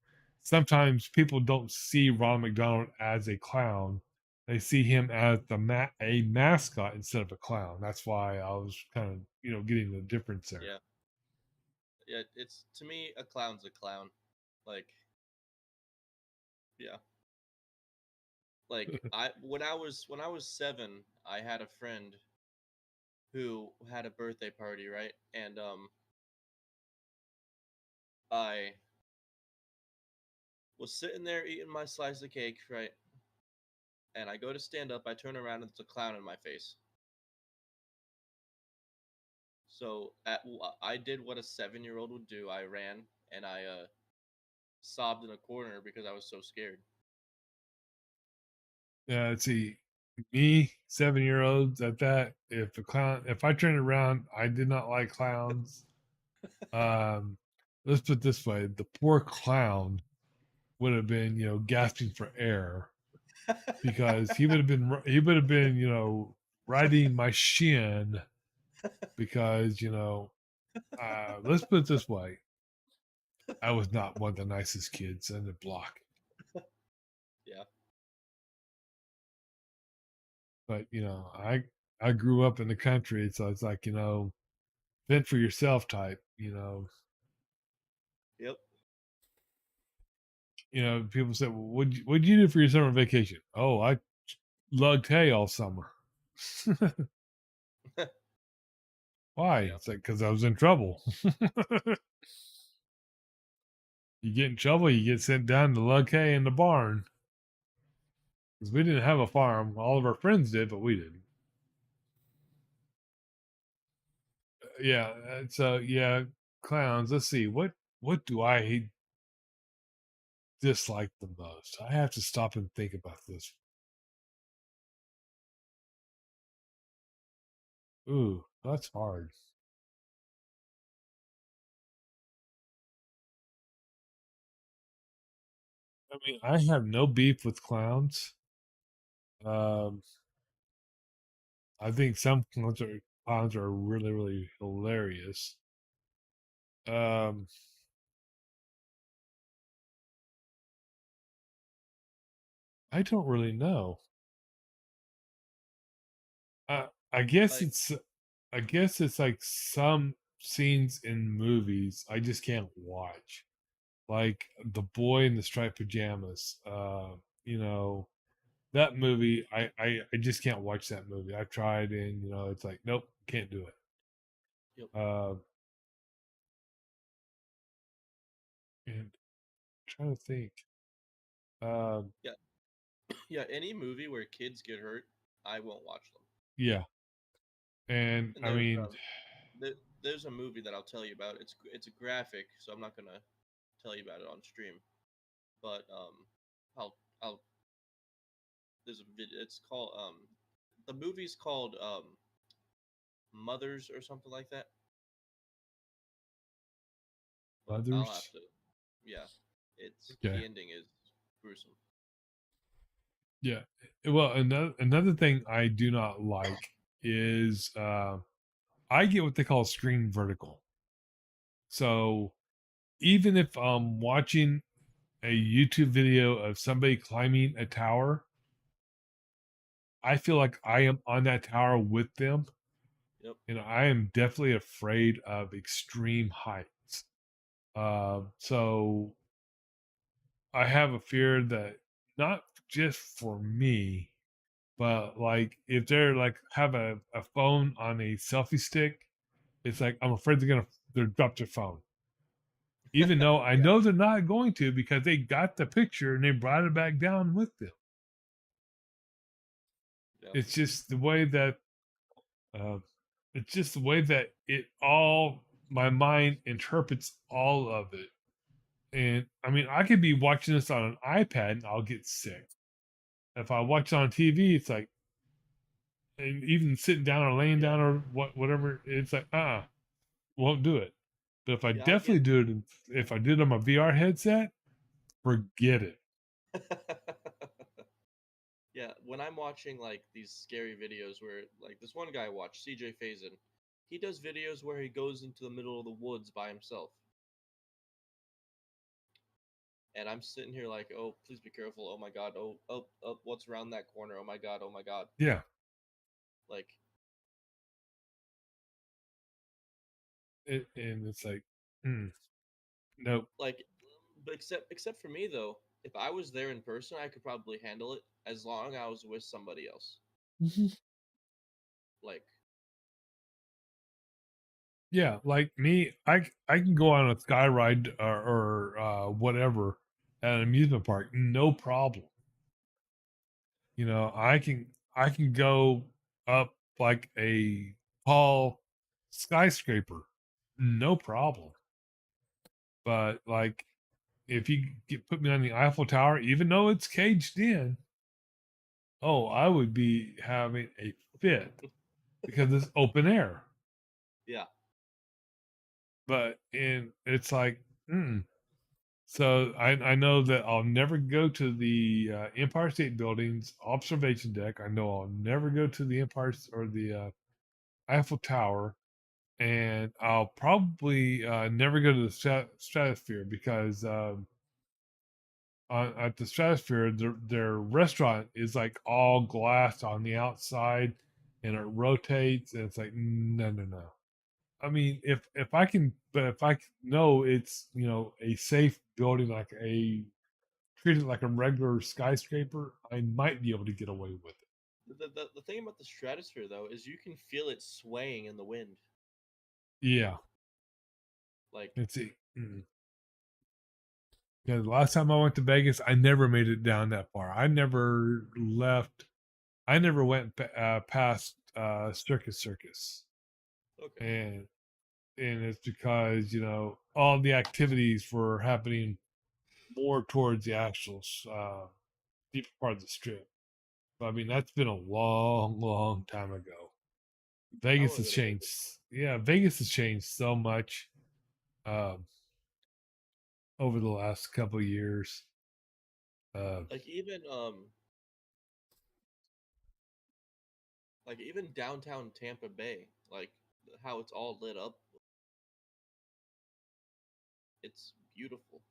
sometimes people don't see Ronald McDonald as a clown. They see him as a mascot instead of a clown. That's why I was kind of getting the difference there. Yeah, yeah. It's to me a clown's a clown. Like yeah, like when I was 7, I had a friend who had a birthday party, right? And I was sitting there eating my slice of cake, right? And I go to stand up, I turn around, and there's a clown in my face. So I did what a 7-year-old would do. I ran and I sobbed in a corner because I was so scared. Yeah, see, me, 7 year olds at that. If I turned around, I did not like clowns. Um, let's put it this way: the poor clown would have been, gasping for air because he would have been, riding my shin because let's put it this way: I was not one of the nicest kids in the block, Yeah. but I grew up in the country, so it's like fend for yourself type. Yep. People say, well, what'd you do for your summer vacation? Oh, I lugged hay all summer. Why? Yeah. It's like because I was in trouble. You get in trouble, you get sent down to lug hay in the barn because we didn't have a farm. All of our friends did, but we didn't. Yeah. So yeah, clowns. Let's see. What do I dislike the most? I have to stop and think about this. Ooh, that's hard. I mean, I have no beef with clowns. Um, I think some clowns are really, really hilarious. Um, I don't really know. I guess Like it's like some scenes in movies I just can't watch. Like The Boy in the Striped Pajamas. You know, that movie I just can't watch that movie. I've tried and it's like nope, can't do it. yep. Uh and I'm trying to think. Um Yeah. Yeah, any movie where kids get hurt, I won't watch them. yeah. And And I mean there's a movie that I'll tell you about. It's a graphic, so I'm not going to tell you about it on stream. But I'll there's a video. It's called the movie's called Mothers or something like that. But I'll have others. to yeah. It's Okay. the ending is gruesome. Yeah. Well, another thing I do not like is I get what they call screen vertical. So even if I'm watching a YouTube video of somebody climbing a tower, I feel like I am on that tower with them, Yep. and I am definitely afraid of extreme heights. So I have a fear that not just for me, but like if they're like have a phone on a selfie stick, it's like I'm afraid they're gonna drop their phone. even though I Yeah, know they're not going to because they got the picture and they brought it back down with them. yeah, It's just the way that uh, it's just the way that it all my mind interprets all of it. And I mean, I could be watching this on an iPad and I'll get sick. If I watch it on TV, it's like, and even sitting down or laying yeah, down or whatever, it's like, won't do it. But if I yeah. I definitely get. do it, if I did it on my VR headset, forget it. Yeah, when I'm watching like these scary videos where like this one guy I watched, CJ Faison, he does videos where he goes into the middle of the woods by himself. And I'm sitting here like, oh, please be careful. Oh my god. Oh, oh, oh, what's around that corner? Oh my god. Oh my god. Yeah. Like, And it's like, mm, nope. like, but except for me though, if I was there in person, I could probably handle it as long as I was with somebody else. Mhm. Like, Yeah, like me, I can go on a sky ride or whatever at an amusement park, no problem. You know, I can go up like a tall skyscraper, no problem. But like if you put me on the Eiffel Tower, even though it's caged in, oh, I would be having a fit because it's open air. yeah. But in it's like, so I know that I'll never go to the Empire State Building's observation deck. I know I'll never go to the Empire or the Eiffel Tower, and I'll probably never go to the Stratosphere because at the Stratosphere, their restaurant is like all glass on the outside, and it rotates, and it's like no, no, no. I mean, if I can, but if I know it's a safe building, like a treat it like a regular skyscraper, I might be able to get away with it. The thing about the stratosphere though is you can feel it swaying in the wind. Yeah, Like, let's see. Yeah, the last time I went to Vegas, I never made it down that far. I never left. I never went past Circus, okay. and it's because all the activities were happening more towards the actual deeper part of the strip. But, I mean, that's been a long, long time ago. I Vegas want to has go to changed. Vegas. Yeah, Vegas has changed so much um, over the last couple of years. Uh, Like even downtown Tampa Bay, like how it's all lit up, it's beautiful.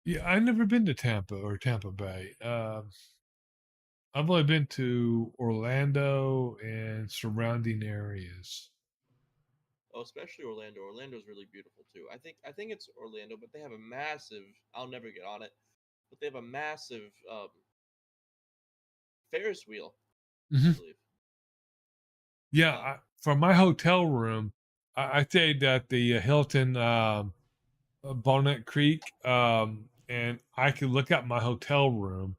yeah, I've never been to Tampa or Tampa Bay. I've only been to Orlando and surrounding areas. Oh, especially Orlando. Orlando's really beautiful too. I think it's Orlando, but they have a massive. I'll never get on it, but they have a massive Ferris wheel, I Mhm. believe. Yeah, Um, for my hotel room, I stayed at the Hilton Bonnet Creek, and I could look at my hotel room,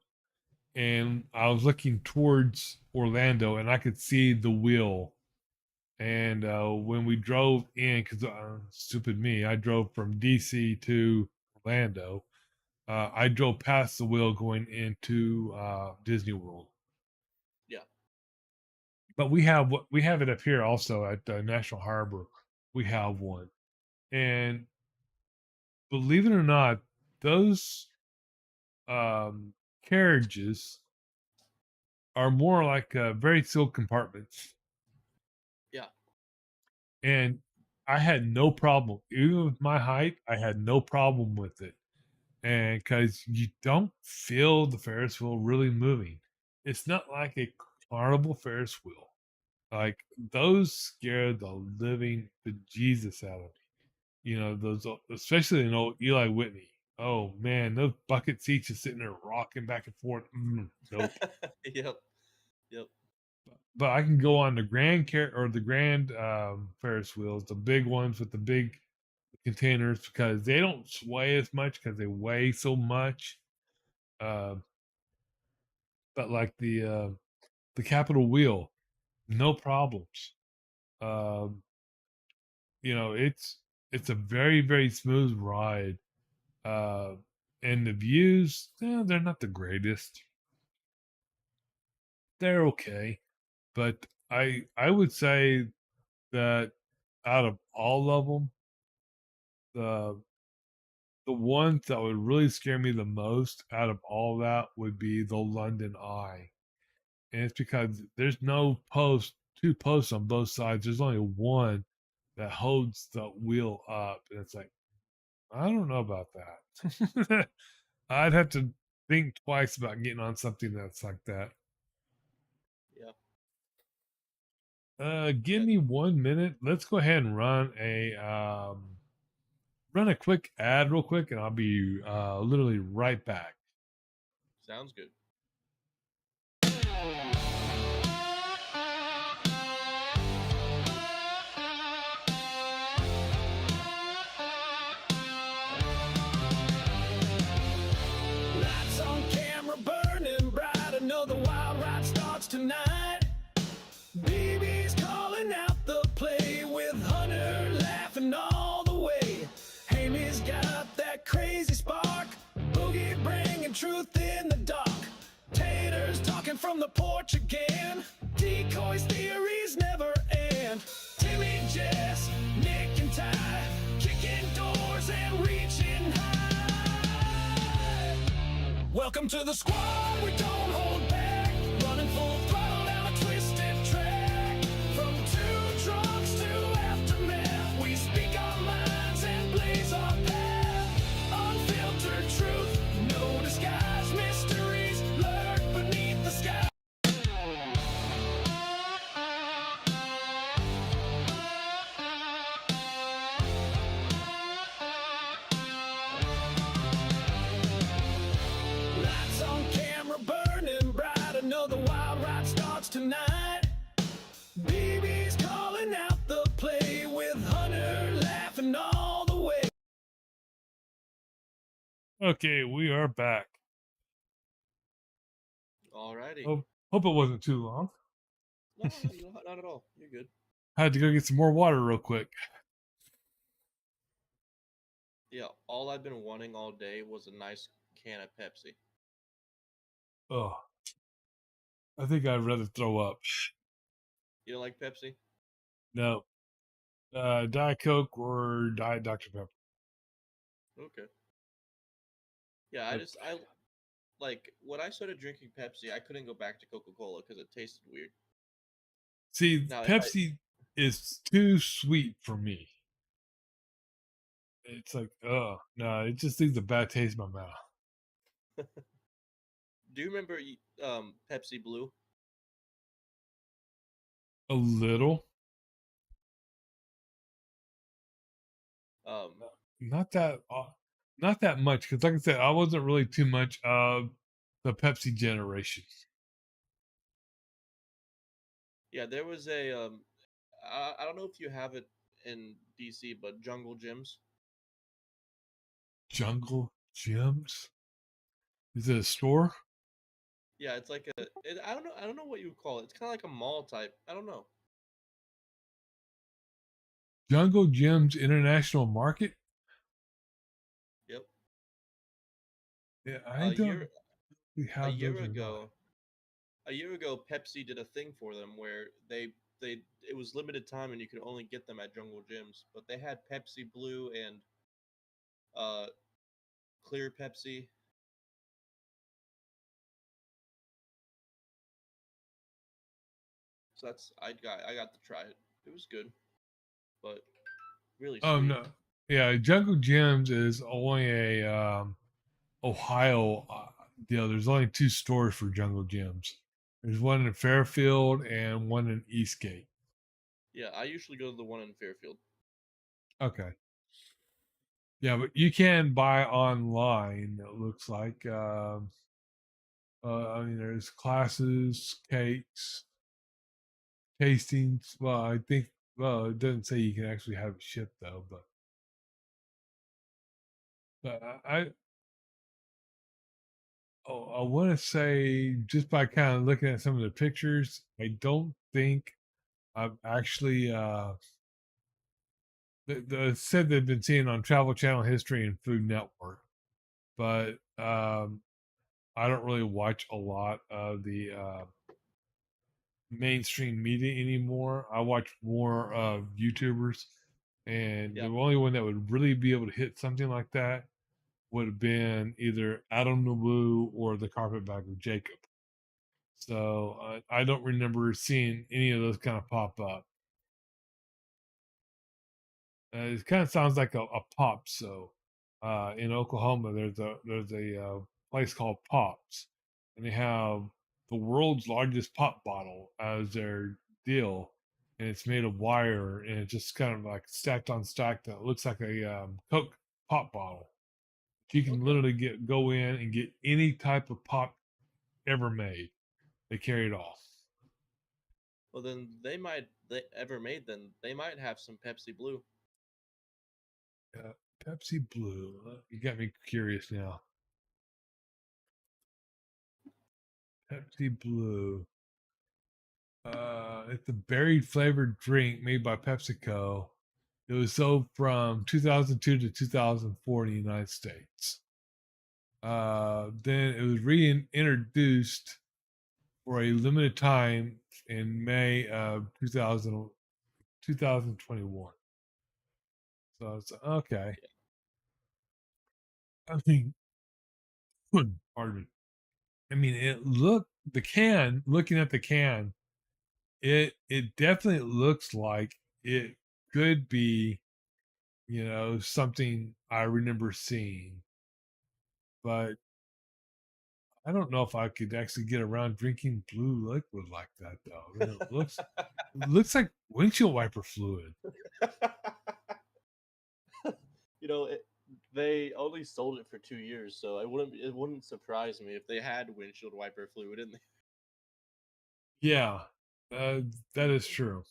and I was looking towards Orlando, and I could see the wheel. And when we drove in, because stupid me, I drove from DC to Orlando. I drove past the wheel going into Disney World. yeah. But we have it up here also at National Harbor. We have one, and believe it or not, those um, carriages are more like very sealed compartments, Yeah. and I had no problem, even with my height. I had no problem with it, and because you don't feel the Ferris wheel really moving, it's not like a carnival Ferris wheel. Like those scare the living bejesus out of me. Those, especially an old Eli Whitney. Oh man, those bucket seats are sitting there rocking back and forth. Nope. Yep. Yep. But I can go on the grand or the grand Ferris wheels, the big ones with the big containers because they don't sway as much because they weigh so much. Uh, but like the Capital Wheel, no problems. Um, it's a very smooth ride. Uh, and the views, they're not the greatest. They're okay, but I would say that out of all of them, the the ones that would really scare me the most out of all that would be the London Eye. And it's because there's no two posts on both sides. There's only one that holds the wheel up. And it's like, I don't know about that. I'd have to think twice about getting on something that's like that. Yeah. Give Yeah. me 1 minute. Let's go ahead and run a quick ad real quick, and I'll be literally right back. Sounds good. Lights on camera burning bright. Another wild ride starts tonight. BB's calling out the play with Hunter laughing all the way. Amy's got that crazy spark. Boogie bringing truth in the dark. Taters talking from the porch again. Decoys theories never end. Timmy, Jess, Nick and Ty kicking doors and reaching high. Welcome to the squad, we don't hold back. Running full throttle down a twisted track. From two trucks to aftermath, we speak our minds and blaze our path. Unfiltered truth, no disguise. Mysteries lurk beneath the sky. Lights on camera burning bright. Another wild ride starts tonight. BB's calling out the play with Hunter laughing all the way. Okay, we are back. Alrighty. Hope it wasn't too long. No, not at all. You're good. I had to go get some more water real quick. Yeah, all I've been wanting all day was a nice can of Pepsi. Oh, I think I'd rather throw up. You don't like Pepsi? No, Diet Coke or Diet Dr Pepper. Okay. Yeah, But I like when I started drinking Pepsi, I couldn't go back to Coca-Cola because it tasted weird. see, Now, if I Pepsi is too sweet for me. It's like, oh no, it just leaves a bad taste in my mouth. do you remember Pepsi Blue? A little, Um, not that, not that much. Because, like I said, I wasn't really too much of the Pepsi generation. yeah, there was I don't know if you have it in DC, but Jungle Gyms. Jungle Gyms. Is it a store? Yeah, it's like I don't know what you would call it. It's kind of like a mall type. I don't know. Jungle Gyms International Market. Yep. Yeah, I A don't year really a have year those in mind. ago, Pepsi did a thing for them where they it was limited time and you could only get them at Jungle Gyms, but they had Pepsi Blue and uh clear Pepsi. So I got to try it. It was good, but really Oh sweet. no, yeah, Jungle Gyms is only a Ohio deal. There's only two stores for Jungle Gyms. There's one in Fairfield and one in Eastgate. Yeah, I usually go to the one in Fairfield. Okay. Yeah, but you can buy online. It looks like. I mean, there's classes, cakes, tastings. Well, I think. Well, it doesn't say you can actually have it shipped though, but But I want to say just by kind of looking at some of the pictures, I don't think I've actually said they've been seeing on Travel Channel History and Food Network, but I don't really watch a lot of the mainstream media anymore. I watch more of YouTubers, and the Yep. only one that would really be able to hit something like that would have been either Adam Nawu or the Carpetbagger Jacob. So I don't remember seeing any of those kind of pop up. It kind of sounds like a Pops. So in Oklahoma, there's a place called Pops, and they have the world's largest pop bottle as their deal, and it's made of wire, and it's just kind of like stacked on stack that looks like a Coke pop bottle. You can Okay. literally go in and get any type of pop ever made. They carry it all. Well, then they ever made. Then they might have some Pepsi Blue. Uh, Pepsi Blue. You got me curious now. Pepsi Blue. It's a berry flavored drink made by PepsiCo. It was sold from 2002 to 2004 in the United States. Then it was reintroduced for a limited time in May of 2021. So it's okay. Yeah. I mean, pardon me. I mean, the can. Looking at the can, it definitely looks like it could be, something I remember seeing, but I don't know if I could actually get around drinking blue liquid like that though. I mean, it looks like windshield wiper fluid. you know, it, they only sold it for 2 years, so it wouldn't surprise me if they had windshield wiper fluid in Yeah, uh, that is true.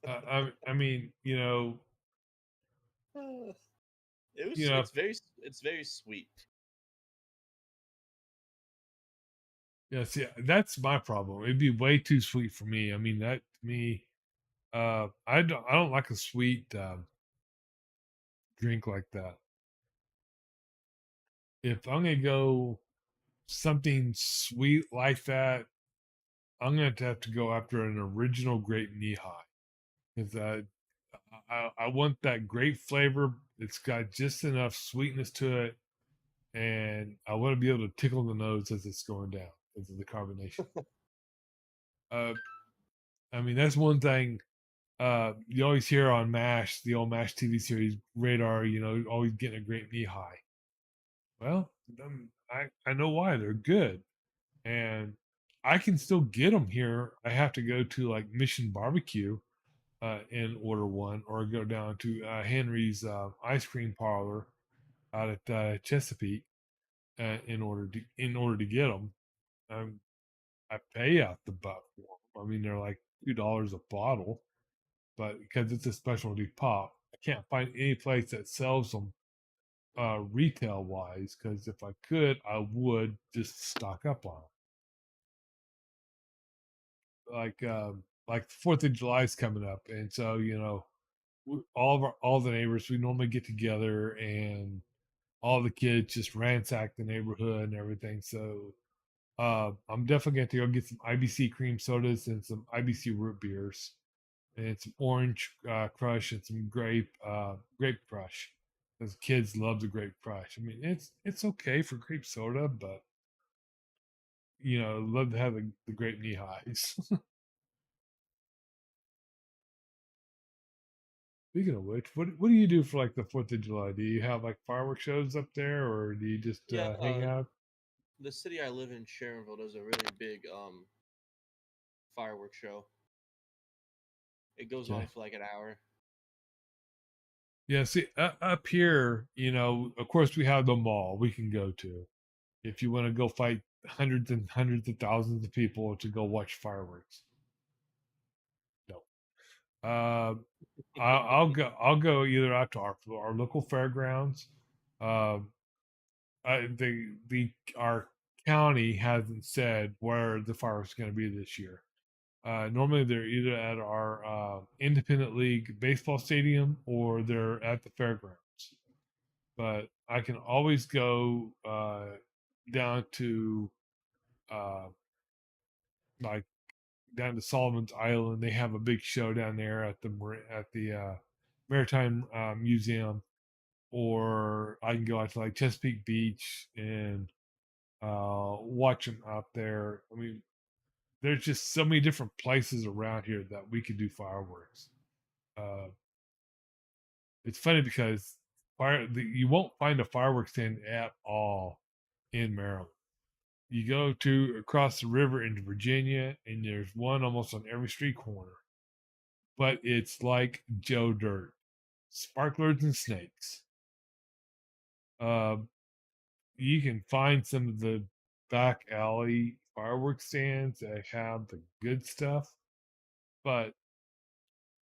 there. I mean, you know, It's very sweet. yeah. See, that's my problem. It'd be way too sweet for me. I mean, that to me, I don't like a sweet drink like that. If I'm gonna go something sweet like that, I'm gonna have to go after an original grape knee high because I want that grape flavor. It's got just enough sweetness to it, and I want to be able to tickle the nose as it's going down because of the carbonation. Uh, I mean, that's one thing you always hear on MASH, the old MASH TV series, Radar. Always getting a grape knee high. Well, I know why they're good, and I can still get them here. I have to go to like Mission Barbecue and order one, or go down to Henry's ice cream parlor out at Chesapeake in order to get them. Um, I pay out the butt for them. I mean, they're like $2 a bottle, but because it's a specialty pop, I can't find any place that sells them retail wise. Because if I could, I would just stock up on them. Like Fourth of July is coming up, and so all the neighbors, we normally get together, and all the kids just ransack the neighborhood and everything. So I'm definitely going to go get some IBC cream sodas and some IBC root beers and some orange crush and some grape crush. Because kids love the grape crush. I mean, it's okay for grape soda, but love to have the grape knee highs. Speaking of which, what do you do for like the Fourth of July? Do you have like fireworks shows up there, or do you just Yeah, hang out? the city I live in, Sharonville, does a really big fireworks show. It goes on Okay. for like an hour. Yeah. See, up here, of course, we have the mall we can go to if you want to go fight hundreds and hundreds of thousands of people to go watch fireworks. No. Uh, I'll go either out to our local fairgrounds. Um, the our county hasn't said where the fireworks going to be this year. Normally, they're either at our independent league baseball stadium or they're at the fairgrounds. But I can always go down to uh, like down to Solomon's Island. They have a big show down there at the Maritime Museum, or I can go out to like Chesapeake Beach and watch them out there. I mean, there's just so many different places around here that we could do fireworks. Uh, it's funny because you won't find a fireworks stand at all in Maryland. You go to across the river into Virginia, and there's one almost on every street corner. But it's like Joe Dirt, sparklers and snakes. Uh, you can find some of the back alley fireworks stands that have the good stuff, but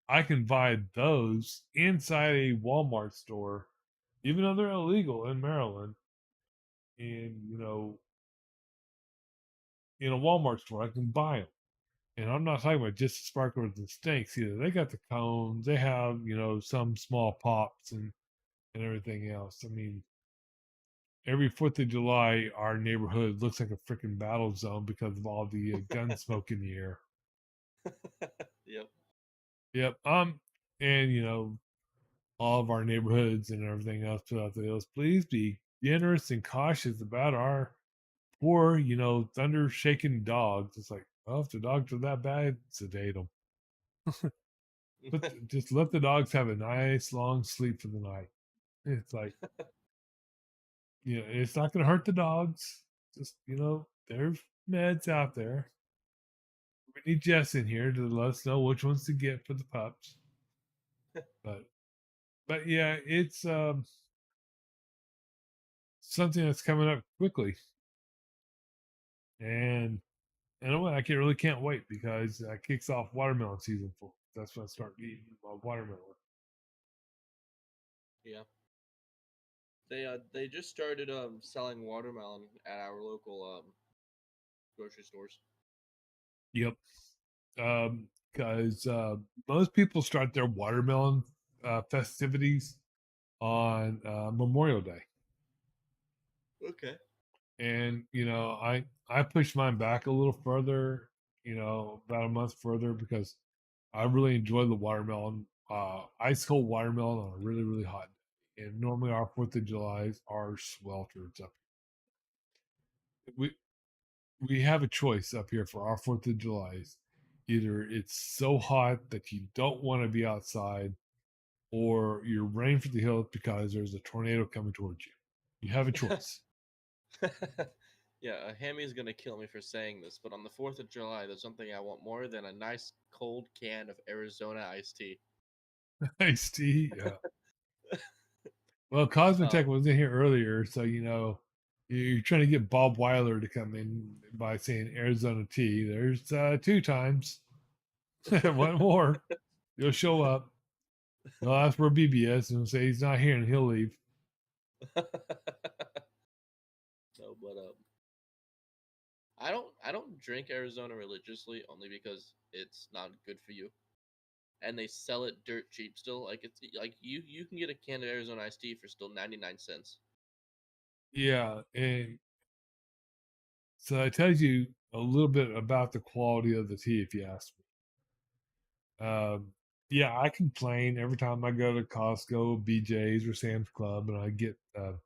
I can buy those inside a Walmart store, even though they're illegal in Maryland. And in a Walmart store, I can buy them. And I'm not talking about just the sparklers and snakes either. They got the cones. They have some small pops and everything else. I mean, every Fourth of July, our neighborhood looks like a freaking battle zone because of all the gun smoke in the air. Yep. Yep. And all of our neighborhoods and everything else put out the hills. Please be generous and cautious about our poor, thunder shaking dogs. It's like, well, if the dogs are that bad, sedate them. But just let the dogs have a nice long sleep for the night. It's like, it's not going to hurt the dogs. Just, there's meds out there. We need Jess in here to let us know which ones to get for the pups. But, but yeah, it's something that's coming up quickly, and I really can't wait because that kicks off watermelon season for. That's when I start eating watermelon. Yeah. They just started selling watermelon at our local grocery stores. Yep. Because most people start their watermelon festivities on Memorial Day, Okay. and I pushed mine back a little further, about a month further because I really enjoy the watermelon, ice cold watermelon on a really really hot day. And normally our Fourth of July's are swelters up. We we have a choice up here for our Fourth of July's. Either it's so hot that you don't want to be outside, or you're running for the hills because there's a tornado coming towards you. You have a choice. Yeah, Hammy's gonna kill me for saying this, but on the 4th of July, there's something I want more than a nice cold can of Arizona iced tea. Iced tea. Yeah. Well, Um, Cosmetech was in here earlier, so you're trying to get Bob Weiler to come in by saying Arizona tea. There's two times. One more. He'll show up. They'll ask where BB is and say he's not here and he'll leave. no, but I don't drink Arizona religiously only because it's not good for you, and they sell it dirt cheap still. Like it's like you can get a can of Arizona iced tea for still 99 cents. Yeah, and so that tells you a little bit about the quality of the tea, if you ask me. Yeah, I complain every time I go to Costco, BJ's, or Sam's Club, and I get the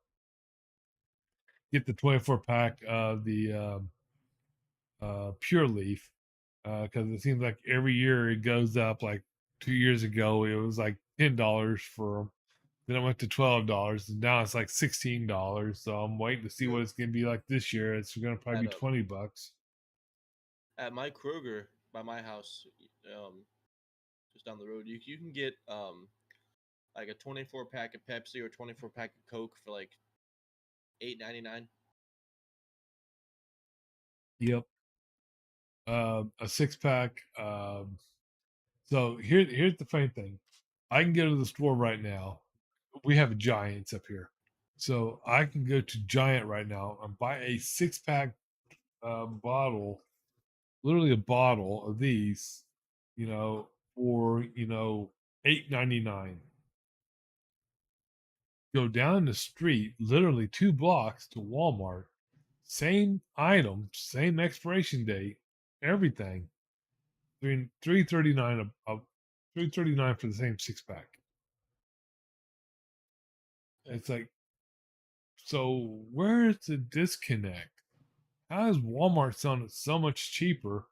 24 pack of the Pure Leaf because it seems like every year it goes up. Like 2 years ago, it was like $10 for them. Then it went to $12, and now it's like $16. So I'm waiting to see what it's going to be like this year. It's going to probably At be $20. at my Kroger by my house, um, just down the road, you can get like a 24 pack of Pepsi or 24 pack of Coke for like 8.99. Yep. A six pack So here's the funny thing. I can go to the store right now. We have a Giants up here. So I can go to Giant right now and buy a 6 pack bottle, literally a bottle of these, for $8.99. Go down the street, literally 2 blocks to Walmart, same item, same expiration date, everything. $3.39 a $3.39 for the same 6 pack. It's like, so where's the disconnect? How is Walmart selling it so much cheaper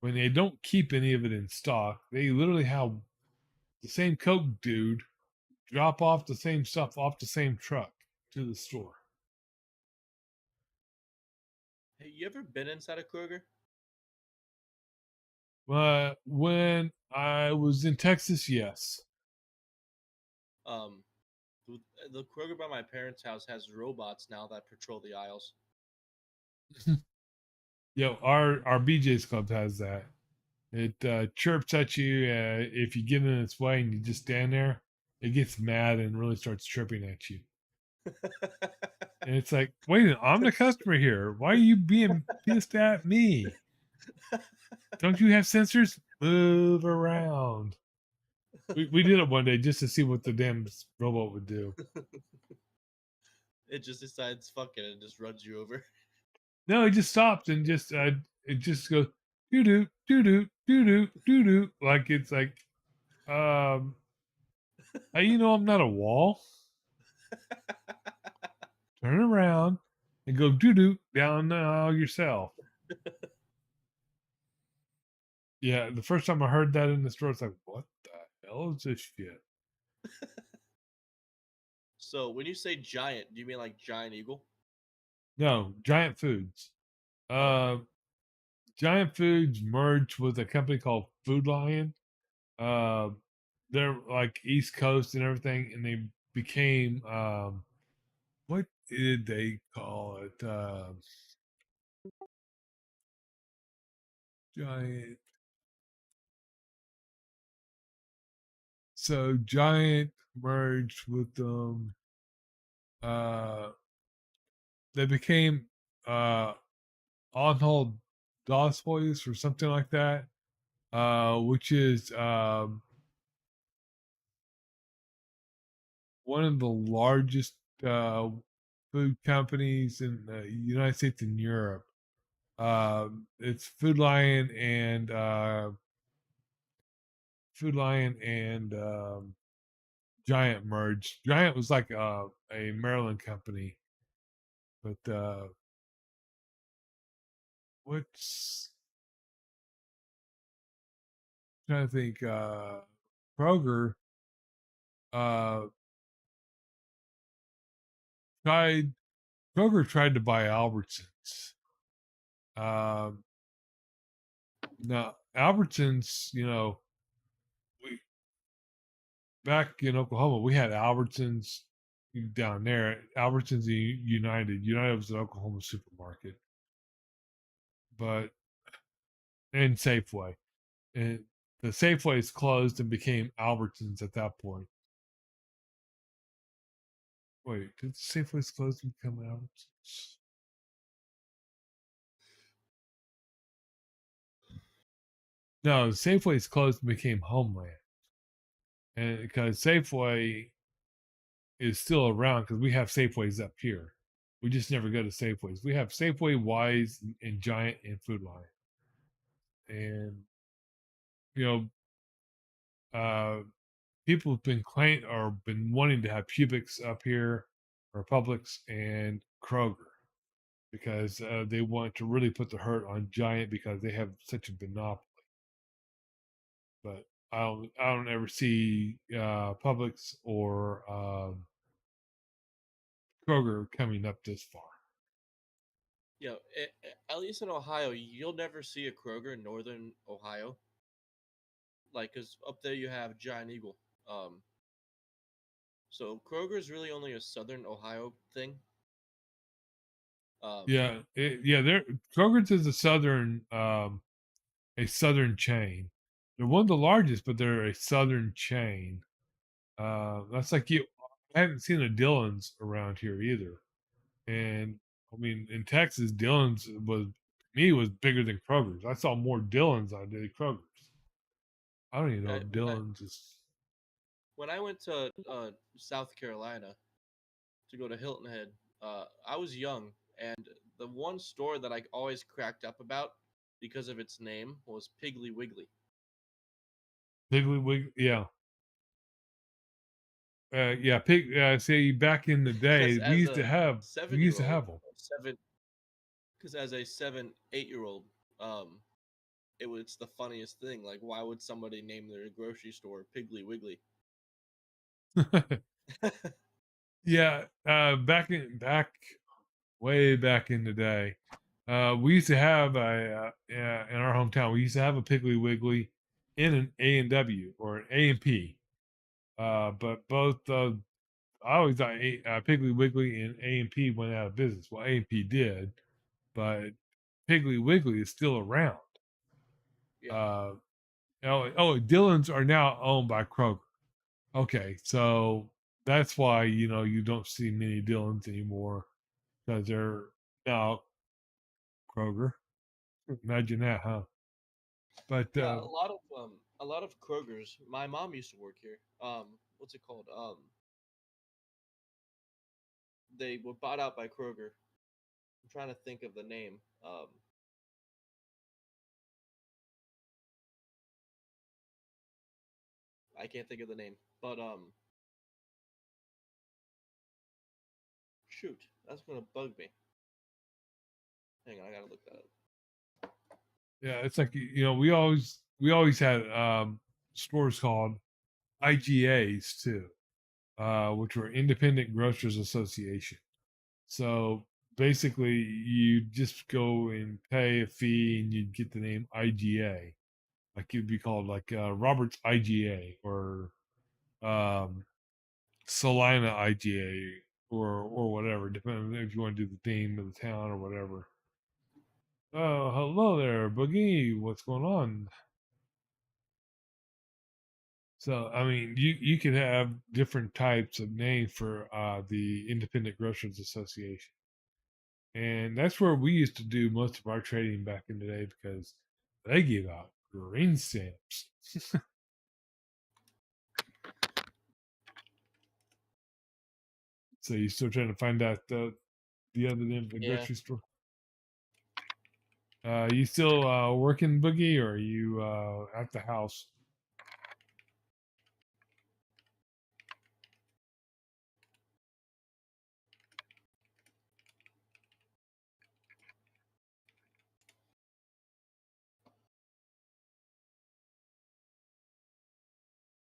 when they don't keep any of it in stock? They literally have the same Coke dude drop off the same stuff off the same truck to the store. Hey, you ever been inside a Kroger? When I was in Texas, yes. Um, the Kroger by my parents' house has robots now that patrol the aisles. Our BJ's Club has that. It chirps at you if you get in its way and you just stand there. It gets mad and really starts chirping at you. And it's like, wait a minute, I'm the customer here. Why are you being pissed at me? Don't you have sensors? Move around. We did it one day just to see what the damn robot would do. It just decides fuck it and just runs you over. No, it just stopped and just it just goes doo doo doo doo doo doo doo doo, like it's like how you know I'm not a wall? Turn around and go doo doo down the aisle yourself. Yeah, the first time I heard that in the store, it's like, what the hell is this shit? So when you say giant, do you mean like giant eagle? No, Giant Foods. Oh, Uh, Giant Foods merged with a company called Food Lion. Uh, they're like East Coast and everything, and they became what did they call it? Giant. So Giant merged with them. They became uh on-hold DOS voice or something like that, which is one of the largest uh, food companies in the United States and Europe. It's Food Lion and Giant merged. Giant was like a Maryland company, but what's trying to think? Kroger uh, tried Kroger tried to buy Albertsons. Um, Now Albertsons, we back in Oklahoma, we had Albertsons down there. Albertsons and United. United was an Oklahoma supermarket, but and Safeway, and the Safeways closed and became Albertsons at that point. Wait, did Safeways close and become Albertsons? No, Safeways closed and became Homeland, and because Safeway is still around because we have Safeways up here. We just never go to Safeways. We have Safeway, Wise, and Giant, and Food Lion. And you people have been claiming or been wanting to have Publix up here, or Publix and Kroger, because they want to really put the hurt on Giant because they have such a monopoly. But I don't ever see Publix or Kroger coming up this far. at least in Ohio, you'll never see a Kroger in northern Ohio. Like, cause up there you have Giant Eagle. Um, so Kroger is really only a southern Ohio thing. Um, Yeah, Kroger's is a southern chain. They're one of the largest, but they're a southern chain. That's like you. I haven't seen a Dillon's around here either. And I mean, in Texas, Dillon's was me was bigger than Kroger's. I saw more Dillon's than I did Kroger's. I don't even know Yeah, if Dillon's is. when I went to South Carolina to go to Hilton Head, I was young, and the one store that I always cracked up about because of its name was Piggly Wiggly. Piggly Wig, yeah, yeah. Pig. See, back in the Because day, as a we seven used year to old, have them. seven, because as a 7, 8 year old, um, it's the funniest thing. Like, why would somebody name their grocery store Piggly Wiggly? Yeah, back way back in the day, we used to have in our hometown. We used to have a Piggly Wiggly in an A&W or an A&P. But both I always thought Piggly Wiggly and A&P went out of business. Well, A&P did, but Piggly Wiggly is still around. Yeah. Uh, Dillon's are now owned by Kroger. Okay, so that's why you don't see many Dillons anymore because they're now Kroger. Imagine that, huh? But Yeah, a lot of Kroger's. My mom used to work here. What's it called? They were bought out by Kroger. I'm trying to think of the name. I can't think of the name. But shoot, that's gonna bug me. Hang on, I gotta look that up. yeah, it's like we always had stores called IGAs too, which were Independent Grocers Association. So basically, you just go and pay a fee, and you'd get the name IGA. Like it'd be called like Roberts IGA or um, Salina IGA or whatever, depending if you want to do the theme of the town or whatever. Oh, hello there, Boogie. What's going on? So, I mean, you can have different types of names for the Independent Grocers Association. And that's where we used to do most of our trading back in the day because they give out green stamps. So you're still trying to find out the other name of the Yeah. grocery store. You still working, Boogie, or are you at the house?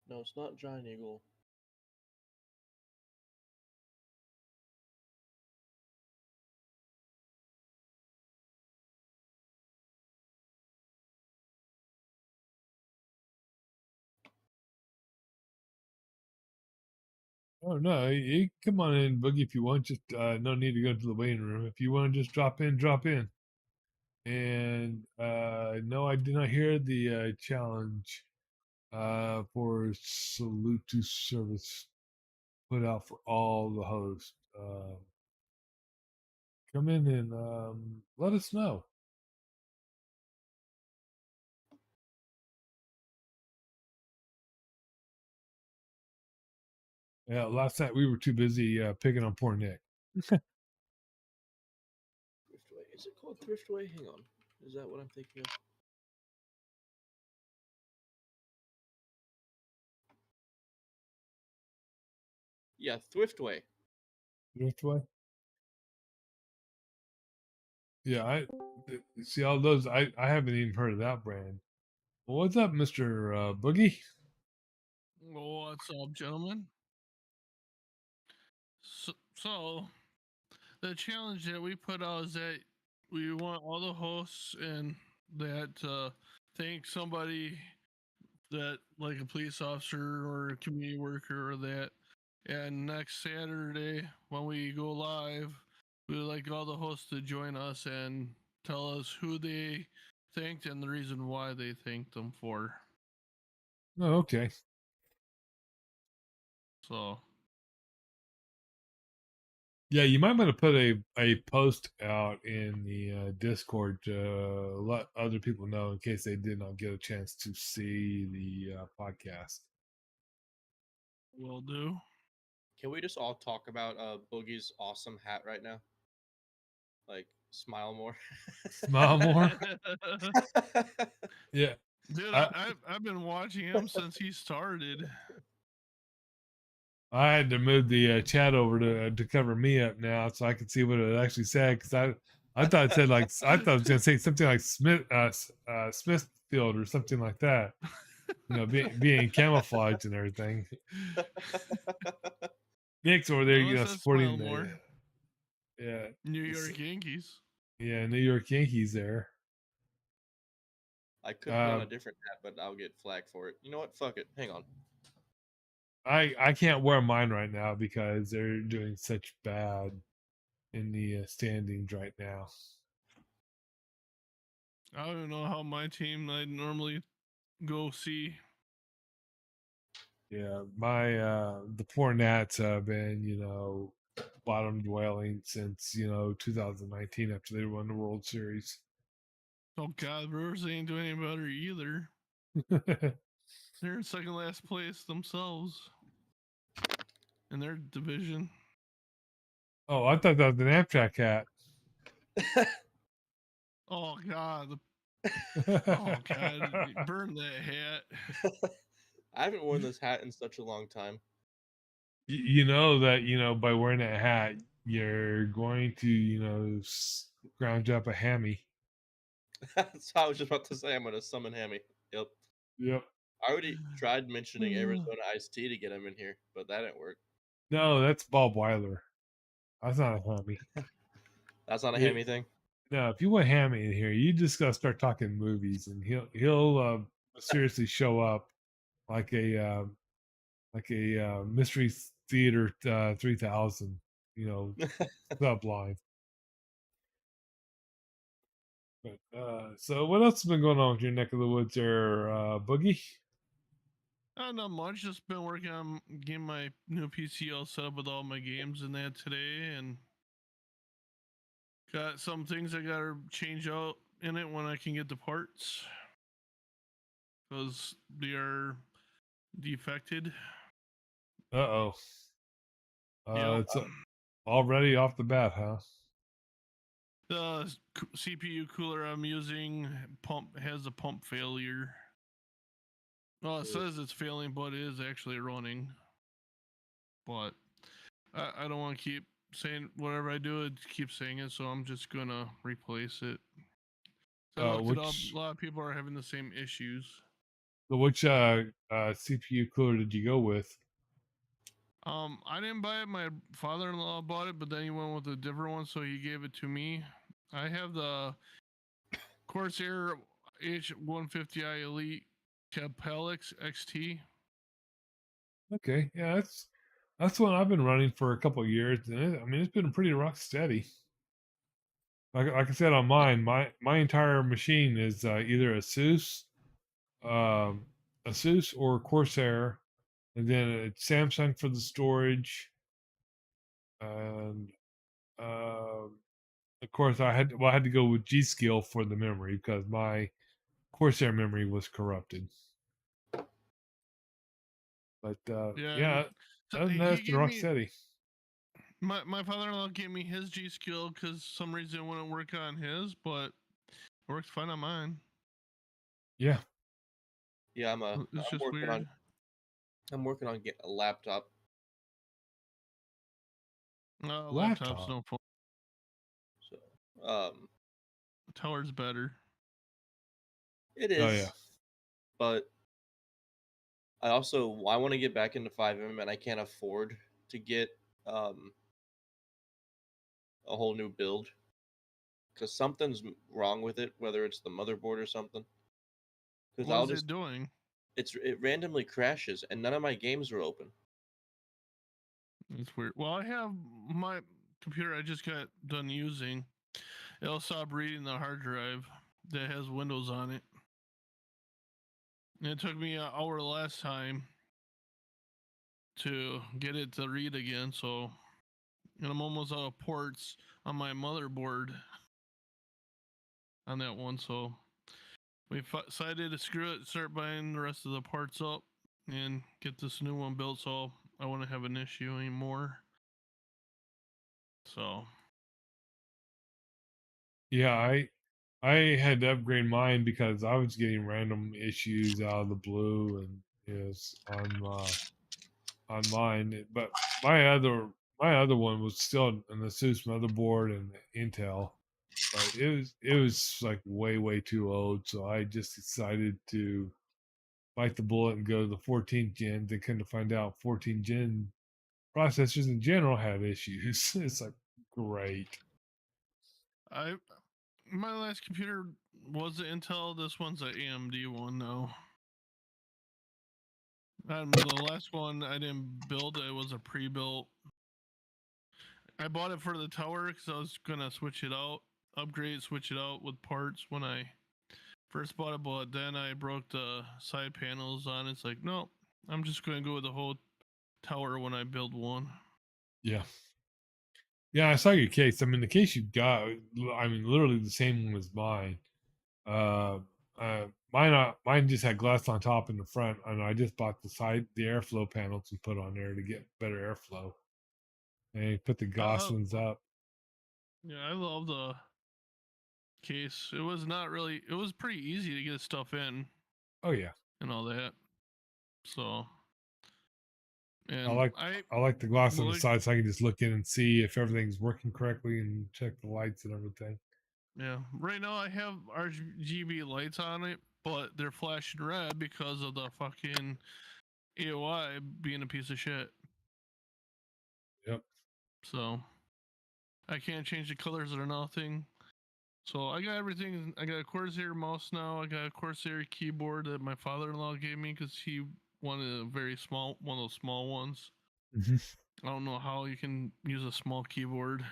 No, it's not Giant Eagle. Oh no, you come on in, Boogie, if you want. Just no need to go to the waiting room. If you want to just drop in, drop in. And no, I did not hear the challenge for salute to service put out for all the hosts. Come in and let us know. Yeah, last night we were too busy picking on poor Nick. Thriftway. Is it called Thriftway? Hang on. Is that what I'm thinking of? Yeah, Thriftway. Driftway. Yeah, see all those. I haven't even heard of that brand. Well, what's up, Mister Boogie? What's up, gentlemen? So, the challenge that we put out is that we want all the hosts and that thank somebody that, like a police officer or a community worker or that. And next Saturday, when we go live, we would like all the hosts to join us and tell us who they thanked and the reason why they thanked them for. Oh, okay. So Yeah, you might want to put a post out in the Discord to let other people know in case they did not get a chance to see the podcast. will do. Can we just all talk about Boogie's awesome hat right now? Like, smile more. Smile more. Yeah, Dude, I I've been watching him since he started. I had to move the chat over to cover me up now so I could see what it actually said because I thought it said like I thought it was gonna say something like Smithfield or something like that. You know, being camouflaged and everything. Nick's over there, No, you it know, says supporting smile the more. yeah, New s- York Yankees. yeah, New York Yankees there. I could put on Uh, a different hat, but I'll get flagged for it. You know what? Fuck it. Hang on. I can't wear mine right now because they're doing such bad in the standings right now. I don't know how my team I normally go see. Yeah, my the poor Nats have been, you know, bottom dwelling since, you know, 2019 after they won the World Series. Oh God, Brewers ain't doing any better either. They're in second last place themselves in their division. Oh, I thought that was an Amtrak hat. Oh God. Oh God. Burn that hat. I haven't worn this hat in such a long time. You know that, you know, by wearing that hat, you're going to, you know, scrounge up a hammy. That's how I was just about to say I'm gonna summon Hammy. Yep. Yep. I already tried mentioning Arizona iced tea to get him in here, but that didn't work. No, that's Bob Weiler. That's not a hammy. That's not a It, Hammy thing. no, if you want hammy in here, you just gotta start talking movies, and he'll seriously show up like a mystery theater 3000, you know, subline. But so what else has been going on with your neck of the woods there, Boogie? Not much. Just been working on getting my new PC all set up with all my games in that today, and got some things I gotta change out in it when I can get the parts because they are defected. Uh-oh. Yep. It's already off the bat, huh? The CPU cooler I'm using pump has a pump failure. Well, it says it's failing, but it is actually running. But I don't want to keep saying whatever I do, it keeps saying it, so I'm just gonna replace it. So I looked it up. A lot of people are having the same issues. Which CPU cooler did you go with? I didn't buy it. My father-in-law bought it, but then he went with a different one, so he gave it to me. I have the Corsair H150i Elite Capelix XT. Okay, yeah, that's one I've been running for a couple of years, and I mean it's been pretty rock steady. Like I said on mine, my entire machine is either um, Asus or Corsair, and then it's Samsung for the storage, and of course I had to go with G Skill for the memory because my Corsair memory was corrupted. But Yeah, yeah, and so other than that, he it's been gave rock me steady. my father-in-law gave me his G Skill because some reason it wouldn't work on his, but it works fine on mine. Yeah. Yeah, It's just weird. I'm working on getting a laptop. Laptop's Laptop. no fun. So Tower's better. it Oh yeah. is, but I want to get back into 5M and I can't afford to get um a whole new build because something's wrong with it, whether it's the motherboard or something. Because What is it doing? it randomly crashes and none of my games are open. It's weird. Well, I have my computer I just got done using. It'll stop reading the hard drive that has Windows on it. And it took me an hour last time to get it to read again. So, and I'm almost out of ports on my motherboard on that one. So we decided to screw it, start buying the rest of the parts up, and get this new one built. So I wouldn't have an issue anymore. So Yeah, I had to upgrade mine because I was getting random issues out of the blue, and yes, on mine. But my other one was still an ASUS motherboard and Intel, but it was like way too old. So I just decided to bite the bullet and go to the 14th gen. They couldn't find out 14th gen processors in general had issues. It's like great. I my last computer was an Intel. This one's an AMD one though. The last one I didn't build. It was a pre-built. I bought it for the tower because I was gonna switch it out, upgrade, switch it out with parts when I first bought it. But then I broke the side panels on. It's like, no, I'm just gonna go with the whole tower when I build one. Yeah. Yeah, I saw your case. I mean, the case you got, I mean, literally the same one as mine. Uh, mine just had glass on top and the front, and I just bought the airflow panels and put on there to get better airflow, and put the Uh, Goslings up. yeah, I love the case. It was not really. It was pretty easy to get stuff in Oh yeah, and all that. So, I and like I I like the glass on the like, side so I can just look in and see if everything's working correctly and check the lights and everything. yeah. Right now I have RGB lights on it, but they're flashing red because of the fucking AOI being a piece of shit. Yep. So I can't change the colors or nothing. So I got everything. I got a Corsair mouse now. I got a Corsair keyboard that my father-in-law gave me because he wanted a very small, one of those small ones. Hmm. I don't know how you can use a small keyboard.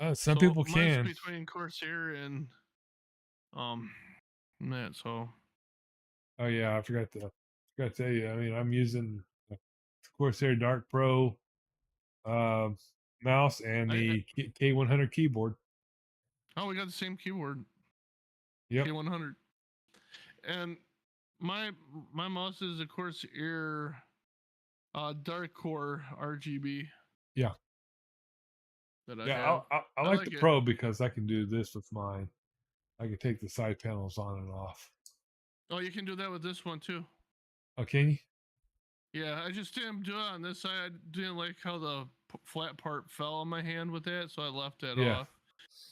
Some So people mine's can. between Corsair and um that. So Oh yeah, I forgot to tell you. I mean, I'm using the Corsair Dark Pro uh, mouse and I the K100 keyboard. oh, we got the same keyboard, Yep. K100, and my my mouse is of course Corsair Dark Core RGB Yeah. that I Yeah. have. I I like the like it. Pro because I can do this with mine. I can take the side panels on and off. Oh, you can do that with this one too. Oh, can you? Yeah, I just didn't do it on this side. I didn't like how the flat part fell on my hand with that, so I left that Yeah. off.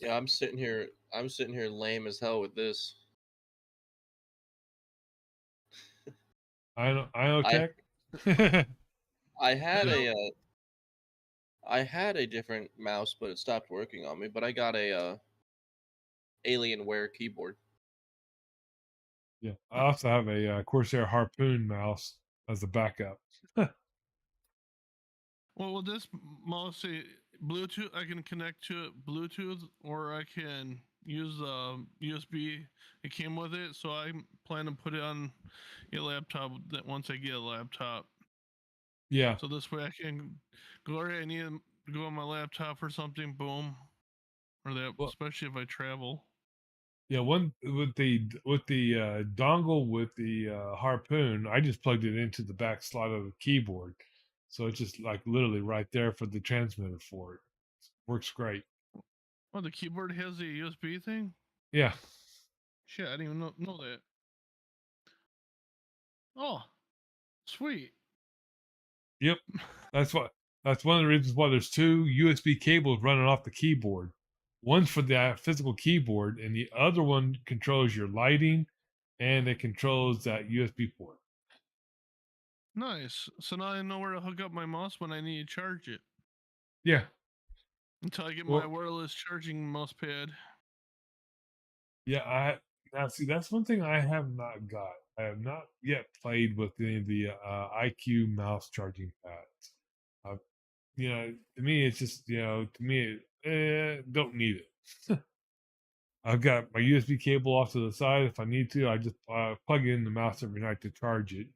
Yeah, I'm sitting here. I'm sitting here lame as hell with this. I know I tech. I had Yeah. I had a different mouse, but it stopped working on me. But I got a Alienware keyboard. Yeah. I also have a Corsair Harpoon mouse as a backup. Well, with this mouse, Bluetooth, I can connect to it Bluetooth, or I can use the USB it came with it. So I plan to put it on a laptop that once I get a laptop. Yeah. So this way I can go, I need to go on my laptop or something, boom. Or that, Well, especially if I travel. yeah. One with the dongle with the Harpoon, I just plugged it into the back slot of the keyboard, so it's just like literally right there for the transmitter for it. Works great. Oh, the keyboard has a USB thing? Yeah. Shit, I didn't even know that. Oh, sweet. Yep. That's what. That's one of the reasons why there's two USB cables running off the keyboard. One's for the physical keyboard, and the other one controls your lighting, and it controls that USB port. Nice. So now I know where to hook up my mouse when I need to charge it. Yeah. Until I get my Well, wireless charging mouse pad. yeah. I now see that's one thing I have not got. I have not yet played with any of the IQ mouse charging pads. Uh, to me, it's just to me, don't need it. I've got my USB cable off to the side. If I need to, I just plug in the mouse every night to charge it,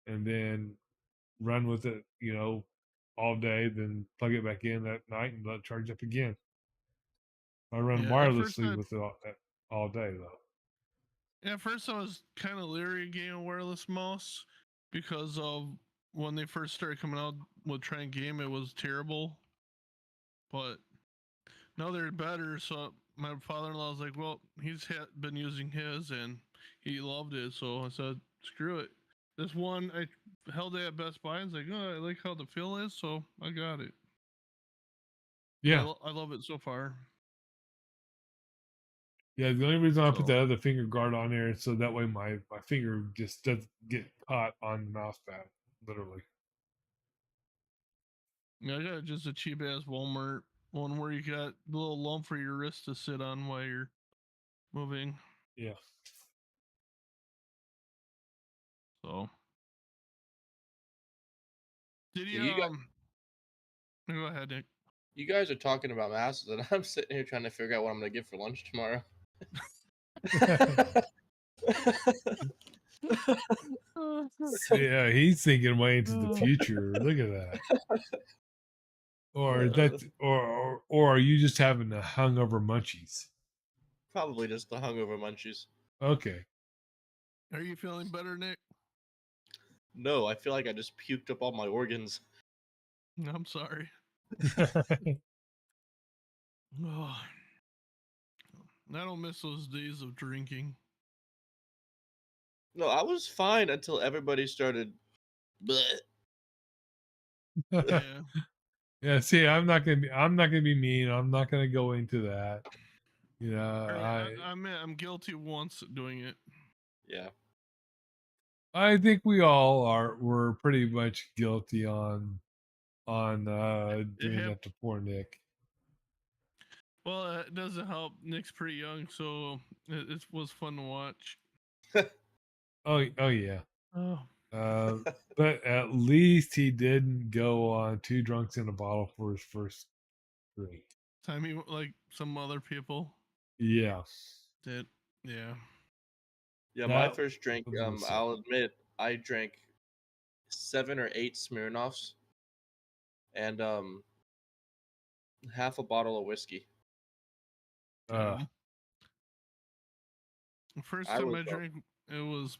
and then run with it, all day. Then plug it back in at night and let it charge up again. I run Yeah, wirelessly with it all day though. at first I was kind of leery of getting a wireless mouse because of when they first started coming out with trying game, it was terrible. But now they're better. So my father-in-law was like, "Well, he's been using his and he loved it." So I said, "Screw it." This one I held it at Best Buy. I was like, "Oh, I like how the feel is," so I got it. Yeah, I love it so far. yeah. The only reason I put So that other finger guard on there is so that way my finger just doesn't get caught on the mouse pad, literally. yeah, I got just a cheap ass Walmart one where you got the little lump for your wrist to sit on while you're moving. Yeah. So did Yeah, you go ahead, Nick? you guys are talking about masses, and I'm sitting here trying to figure out what I'm gonna get for lunch tomorrow. Yeah, he's thinking way into the future. Look at that. Or Uh, that, or are you just having the hungover munchies? Probably just the hungover munchies. Okay. Are you feeling better, Nick? No, I feel like I just puked up all my organs. I'm sorry. Oh, I don't miss those days of drinking. No, I was fine until everybody started. Bleh. Yeah. Yeah, see, I'm not gonna be mean. I'm not gonna go into that. You know, I'm guilty once doing it. Yeah. I think we all we're pretty much guilty on It doing hap- that to poor Nick. well, it doesn't help. Nick's pretty young, so it was fun to watch. Oh yeah. Oh, Uh, but at least he didn't go on two drunks in a bottle for his first drink. I mean, like some other people Yeah, did. Yeah. Yeah, my that first drink, was a little I'll silly. admit, I drank 7 or 8 Smirnoffs and half a bottle of whiskey. Uh, Damn. The first I time was I drank, it was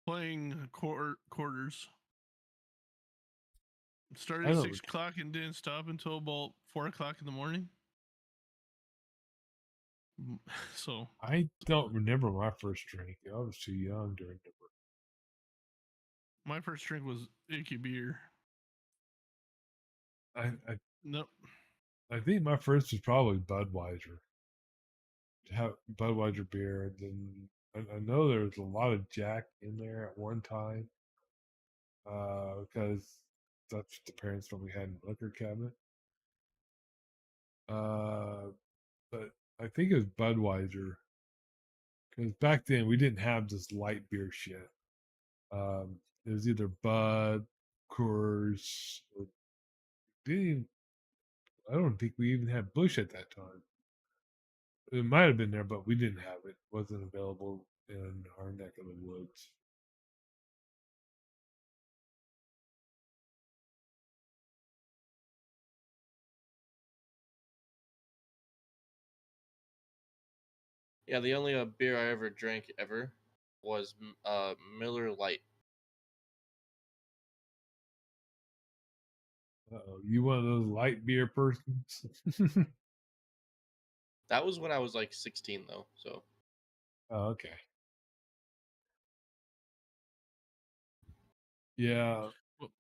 playing quarters. It started I at don't. 6 o'clock and didn't stop until about 4 o'clock in the morning. So I don't remember my first drink. I was too young to remember. my first drink was Icky beer. I Nope. I think my first was probably Budweiser. To have Budweiser beer. Then I know there was a lot of Jack in there at one time because that's what the parents told me had in the liquor cabinet. Uh, but I think it was Budweiser because back then we didn't have this light beer shit. It was either Bud, Coors, or didn't even, I don't think we even had Bush at that time. It might have been there, but we didn't have it. It wasn't available in our neck of the woods. Yeah, the only beer I ever drank ever was Miller Lite. Uh-oh, you one of those light beer persons? That was when I was like 16 though. So Oh, okay. Yeah, Well,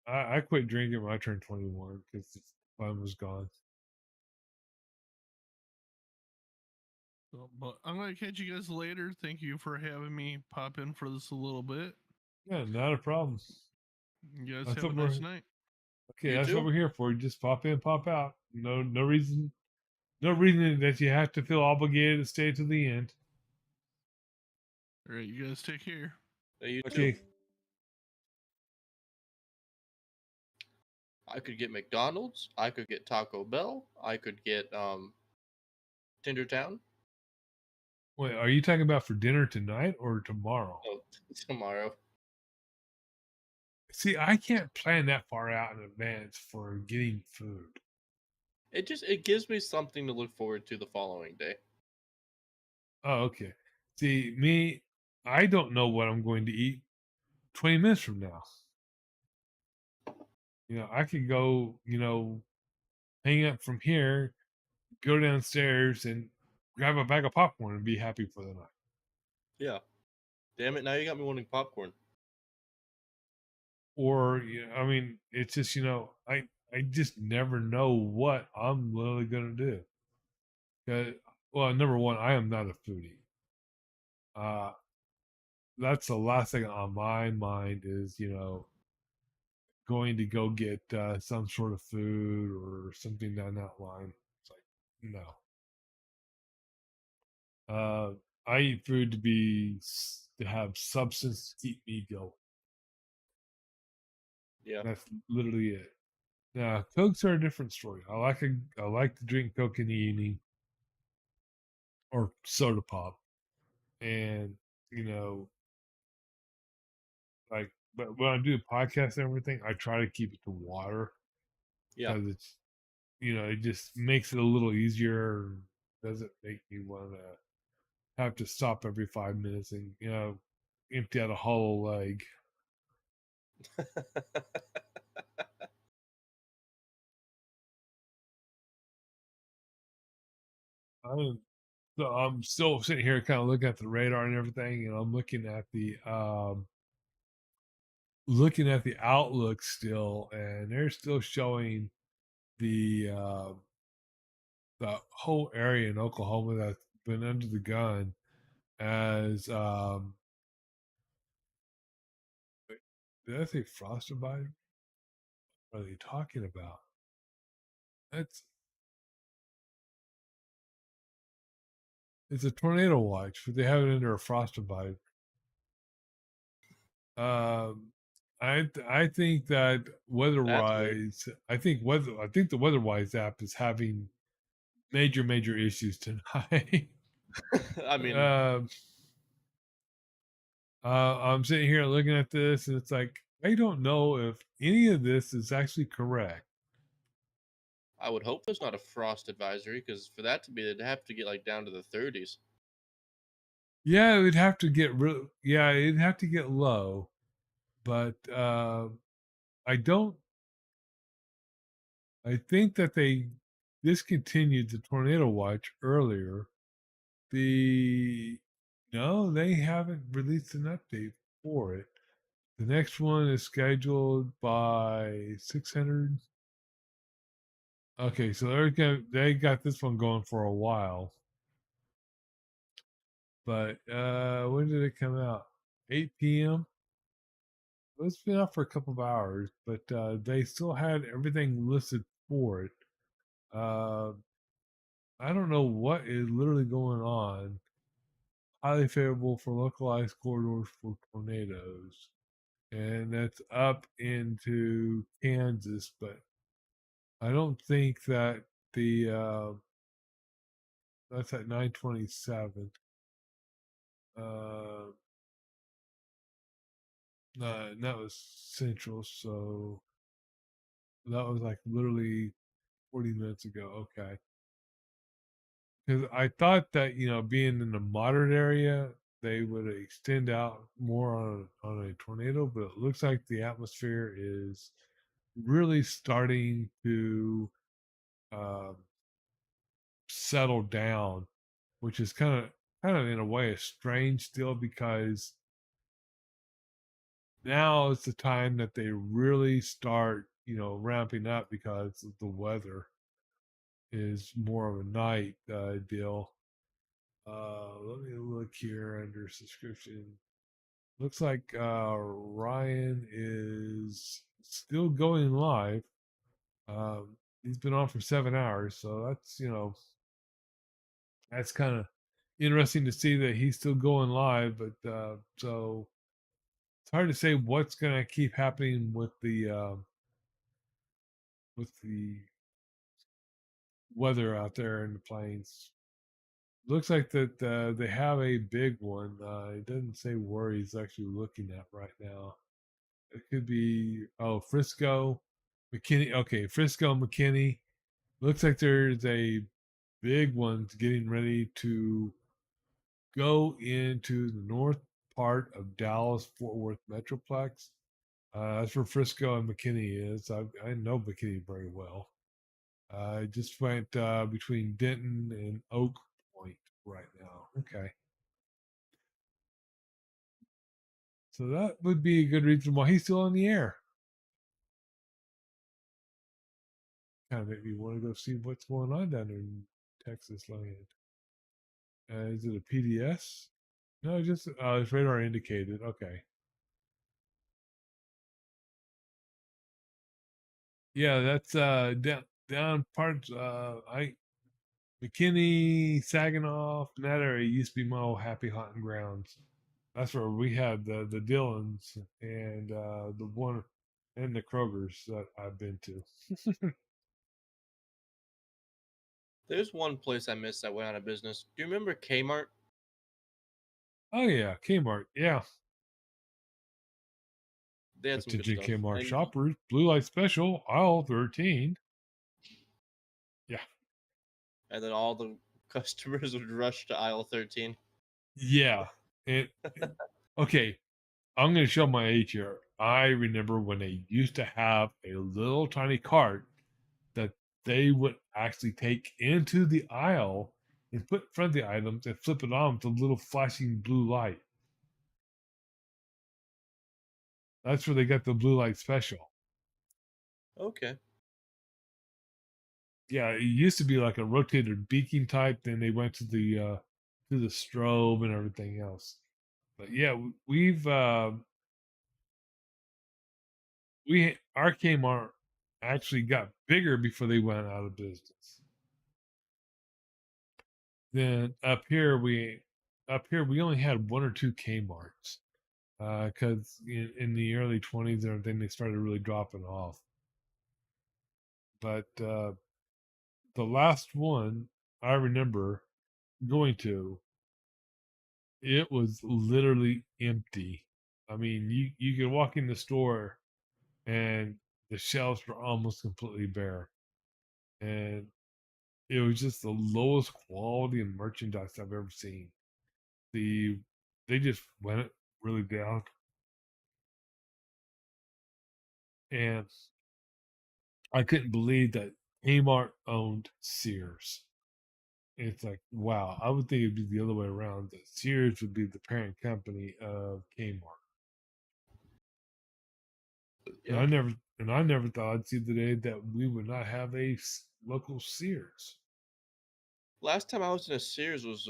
I quit drinking when I turned 21 because the fun was gone. so, but I'm gonna catch you guys later. Thank you for having me pop in for this a little bit. Yeah, not a problem. You guys That's have a what we're nice night. okay. you That's what too. we're here for. Just pop in, pop out. No reason that you have to feel obligated to stay to the end. All right, you guys take care. You too. Okay. I could get McDonald's. I could get Taco Bell. I could get Tindertown. Wait, are you talking about for dinner tonight or tomorrow? Oh, tomorrow. See, I can't plan that far out in advance for getting food. It gives me something to look forward to the following day. Oh, okay. See, me, I don't know what I'm going to eat 20 minutes from now. I could go, hang up from here, go downstairs and grab a bag of popcorn and be happy for the night. Yeah. Damn it! Now you got me wanting popcorn. Or, I mean, it's just, I just never know what I'm literally going to do. 'Cause, well, number one, I am not a foodie. Uh, that's the last thing on my mind is, going to go get some sort of food or something down that line. It's like, no. I eat food to have substance to keep me going. Yeah. That's literally it. Now, Cokes are a different story. I like to drink Coke in the evening or soda pop, and you know, like, but when I do podcasts and everything, I try to keep it to water Yeah. because it's, it just makes it a little easier. Doesn't make me want to have to stop every 5 minutes and empty out a hollow leg. I'm so I'm still sitting here kind of looking at the radar and everything, and I'm looking at the outlook still, and they're still showing the the whole area in Oklahoma that's been under the gun as did I say frost survivor? What are they talking about? That's it's a tornado watch, but they have it under a frost survivor. Um, I think that That's weird. weather-wise, I think the weather-wise app is having major issues tonight. I mean, um, I'm sitting here looking at this, and it's like I don't know if any of this is actually correct. I would hope there's not a frost advisory because for that to be, they'd have to get like down to the 30s. Yeah, it would have to get yeah, it'd have to get low, but I don't. I think that they discontinued the tornado watch earlier. The No, they haven't released an update for it. The next one is scheduled by 600. Okay, so they got this one going for a while. But when did it come out? 8 p.m. It's been out for a couple of hours, but they still had everything listed for it. Uh, I don't know what is literally going on. Highly favorable for localized corridors for tornadoes. And that's up into Kansas, but I don't think that the that's at 927. Uh, that was Central, so that was like literally 40 minutes ago. Okay, because I thought that being in the moderate area, they would extend out more on a tornado, but it looks like the atmosphere is really starting to um, settle down, which is kind of in a way a strange still because now is the time that they really start ramping up because the weather is more of a night deal. Let me look here under subscription. Looks like Ryan is still going live. He's been on for 7 hours, so that's kind of interesting to see that he's still going live. But so it's hard to say what's going to keep happening with the weather out there in the plains. looks like that they have a big one. It doesn't say where he's actually looking at right now. It could be Frisco, McKinney. Okay, Frisco, McKinney. Looks like there's a big one getting ready to go into the north part of Dallas Fort Worth Metroplex. That's where Frisco and McKinney is. I know McKinney very well. I just went between Denton and Oak Point right now. Okay. So that would be a good reason why he's still on the air. Kind of make me want to go see what's going on down there in Texas land. Is it a PDS? No, just it's radar indicated. Okay. Yeah, that's down parts. I McKinney, Saginaw, from that area used to be my old happy hunting grounds. That's where we had the Dillons and the one and the Krogers that I've been to. There's one place I missed that went out of business. Do you remember Kmart? Oh yeah, Kmart. Yeah, They had some good attention stuff. Kmart And shoppers. Blue light special, aisle 13. Yeah, then all the customers would rush to aisle 13. yeah. And okay, I'm going to show my age here. I remember when they used to have a little tiny cart that they would actually take into the aisle and put in front of the items and flip it on with a little flashing blue light. That's where they got the blue light special. Okay. Yeah, it used to be like a rotated beaking type. Then they went to the strobe and everything else. But yeah, we our Kmart actually got bigger before they went out of business. Then up here we only had one or two Kmart's because in the early 20s and everything they started really dropping off. But the last one I remember going to, it was literally empty. I mean, you could walk in the store and the shelves were almost completely bare, and it was just the lowest quality of merchandise I've ever seen. The They just went really down, and I couldn't believe that Kmart owned Sears. It's like, wow, I would think it'd be the other way around. That Sears would be the parent company of Kmart. And Yep. I never thought I'd see the day that we would not have a local Sears. Last time I was in a Sears was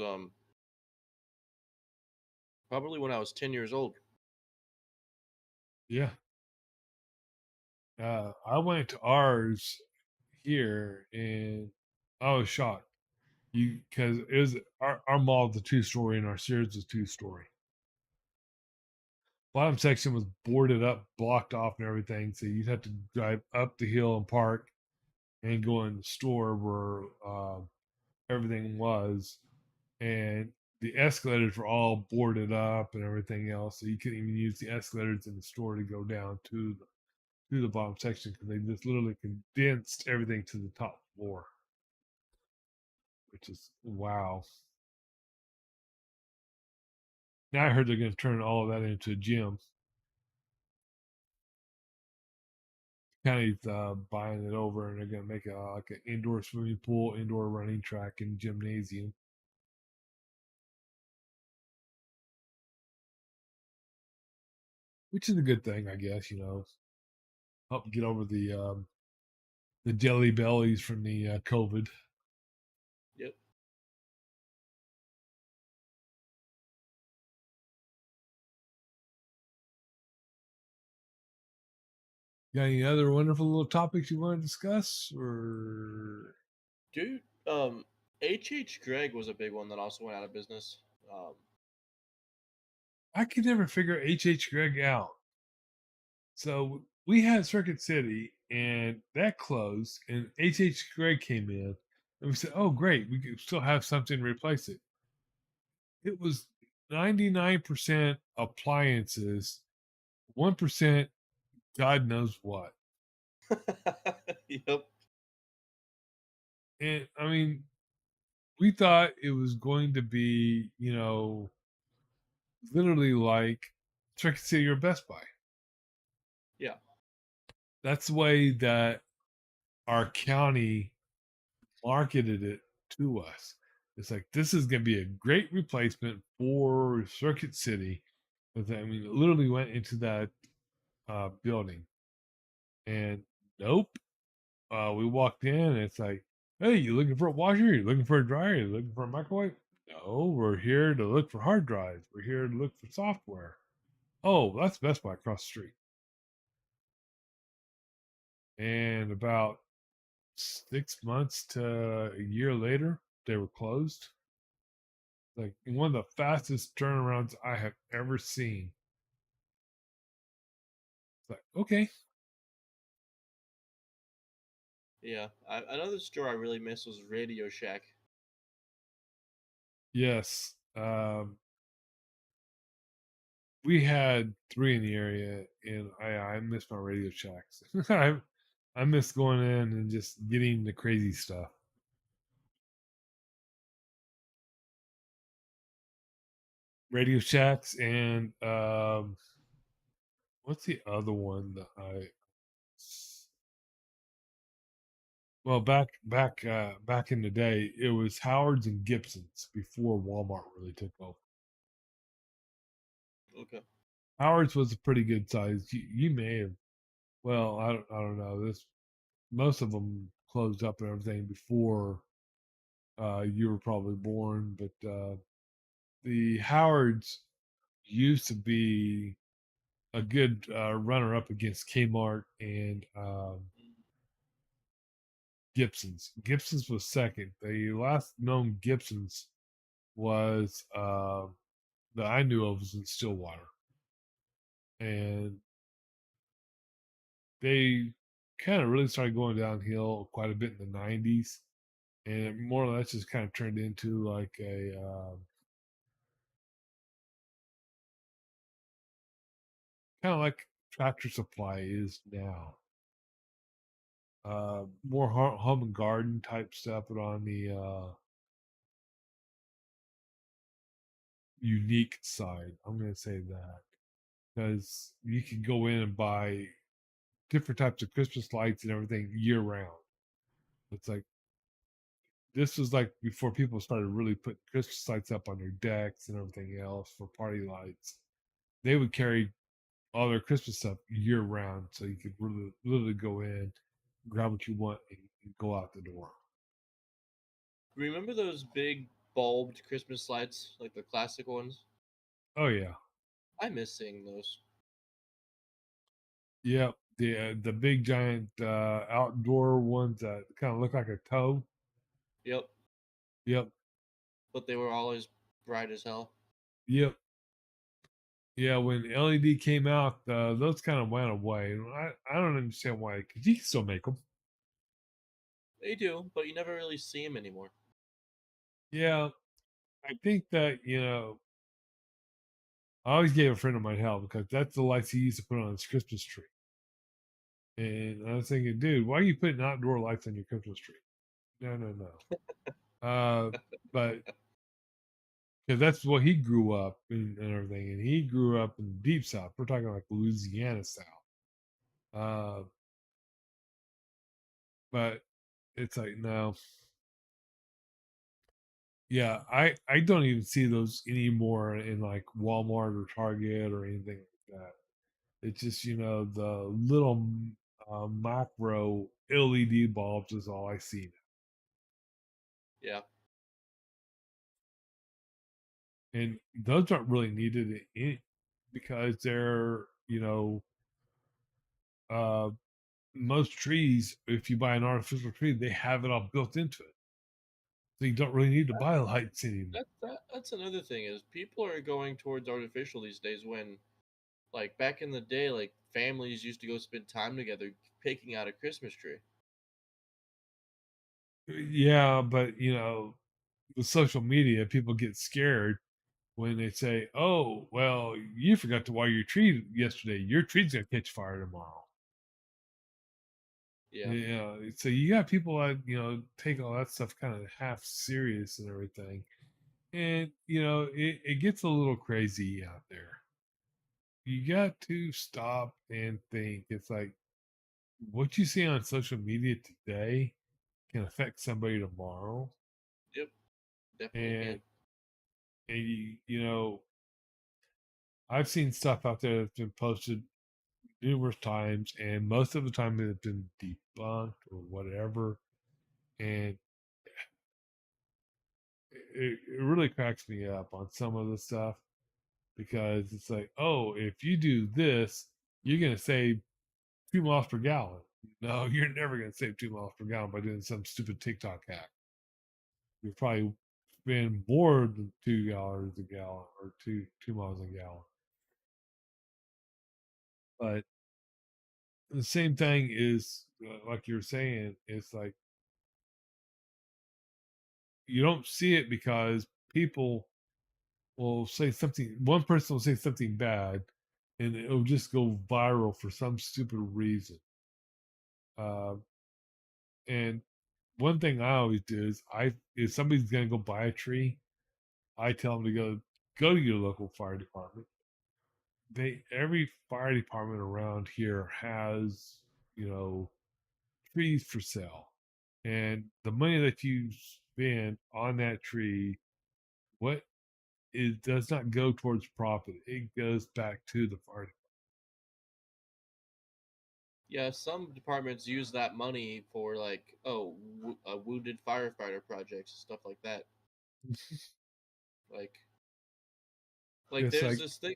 probably when I was 10 years old. Yeah. I went to ours here and I was shocked. Because it was our mall was a 2-story and our Sears was 2-story. Bottom section was boarded up, blocked off, and everything. So you'd have to drive up the hill and park and go in the store where everything was. And the escalators were all boarded up and everything else. So you couldn't even use the escalators in the store to go down to the bottom section because they just literally condensed everything to the top floor, which is wow. Now I heard they're going to turn all of that into a gym. County's buying it over, and they're going to make a like an indoor swimming pool, indoor running track, and gymnasium. Which is a good thing, I guess. Help get over the jelly bellies from the COVID. Yep. Got any other wonderful little topics you want to discuss, or Dude, H. Gregg was a big one that also went out of business. I could never figure H. Gregg out. So we had Circuit City, and that closed, and H. Gregg came in, And we said, "Oh, great, we could still have something to replace it." It was 99% appliances, 1% God knows what. Yep. And I mean, we thought it was going to be, literally like Circuit City or Best Buy. Yeah. That's the way that our county marketed it to us. It's like this is going to be a great replacement for Circuit City. I mean, it literally went into that building, and nope. We walked in, and it's like, hey, you looking for a washer? You looking for a dryer? You looking for a microwave? No, we're here to look for hard drives. We're here to look for software. Oh, that's Best Buy across the street. And about 6 months to a year later, they were closed. Like one of the fastest turnarounds I have ever seen. It's like, okay, Yeah. Another store I really miss was Radio Shack. yes. We had three in the area, and I miss my Radio Shacks. I miss going in and just getting the crazy stuff. Radio Shacks and what's the other one that I well back in the day it was Howard's and Gibson's before Walmart really took over. Okay. Howard's was a pretty good size. You may have well I don't know this most of them closed up and everything before you were probably born, but the Howards used to be a good runner up against Kmart and Gibson's. Gibson's was second. The last known Gibson's was that I knew of was in Stillwater, and they kind of really started going downhill quite a bit in the '90s, and it more or less just kind of turned into like a kind of like Tractor Supply is now. More home and garden type stuff, but on the unique side. I'm going to say that because you can go in and buy different types of Christmas lights and everything year round. It's like this was like before people started really putting Christmas lights up on their decks and everything else for party lights. They would carry all their Christmas stuff year round, so you could really literally go in, grab what you want, and go out the door. Remember those big bulbed Christmas lights, like the classic ones? Oh yeah, I miss seeing those. yep. The big giant outdoor ones that kind of look like a toe. Yep. Yep, But they were always bright as hell. yep. Yeah, when LED came out, those kind of went away. And I don't understand why, because you can still make them. They do, but you never really see them anymore. Yeah, I think that, I always gave a friend of mine hell because that's the lights he used to put on his Christmas tree. And I was thinking, dude, why are you putting outdoor lights on your Christmas tree? No, no, no. But because that's what he grew up and everything. And he grew up in the deep South. We're talking like Louisiana South. Uh, but it's like, no, yeah, I don't even see those anymore in like Walmart or Target or anything like that. It's just the little macro LED bulbs is all I see Yeah. now, and those aren't really needed because they're uh, most trees. If you buy an artificial tree, they have it all built into it, so you don't really need to buy lights anymore. That's another thing is people are going towards artificial these days when like back in the day like families used to go spend time together picking out a Christmas tree. Yeah, but with social media, people get scared when they say, "Oh, well, you forgot to water your tree yesterday. Your tree's gonna catch fire tomorrow." Yeah. Yeah, so you got people that take all that stuff kind of half serious and everything, and it gets a little crazy out there. You got to stop and think. It's like what you see on social media today can affect somebody tomorrow, Yep. Definitely and can. I've seen stuff out there that's been posted numerous times, and most of the time it's been debunked or whatever, and it really cracks me up on some of the stuff because it's like, oh, if you do this, you're gonna save 2 miles per gallon. No, you're never gonna save 2 miles per gallon by doing some stupid TikTok hack. You'll probably spend more than $2 a gallon or two miles a gallon. But the same thing is like you're saying, it's like you don't see it because people will say something, one person will say something bad, and it'll just go viral for some stupid reason. Uh, and one thing I always do is if somebody's gonna go buy a tree, I tell them to go to your local fire department. Every fire department around here has you know trees for sale, and the money that you spend on that tree, what it does not go towards profit. It goes back to the fire. Yeah, some departments use that money for like, oh, wounded firefighter projects and stuff like that. Like, It's there's like, this thing,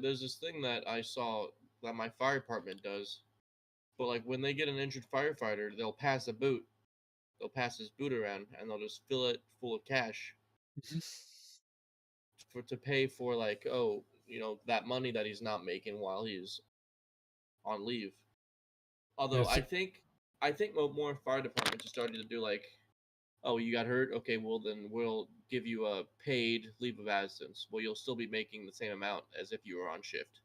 there's this thing that I saw that my fire department does. But like when they get an injured firefighter, they'll pass a boot. They'll pass his boot around, and they'll just fill it full of cash for to pay for like, oh, that money that he's not making while he's on leave. Although yes, I think more fire departments are starting to do like, oh, you got hurt, okay, well then we'll give you a paid leave of absence. Well, you'll still be making the same amount as if you were on shift.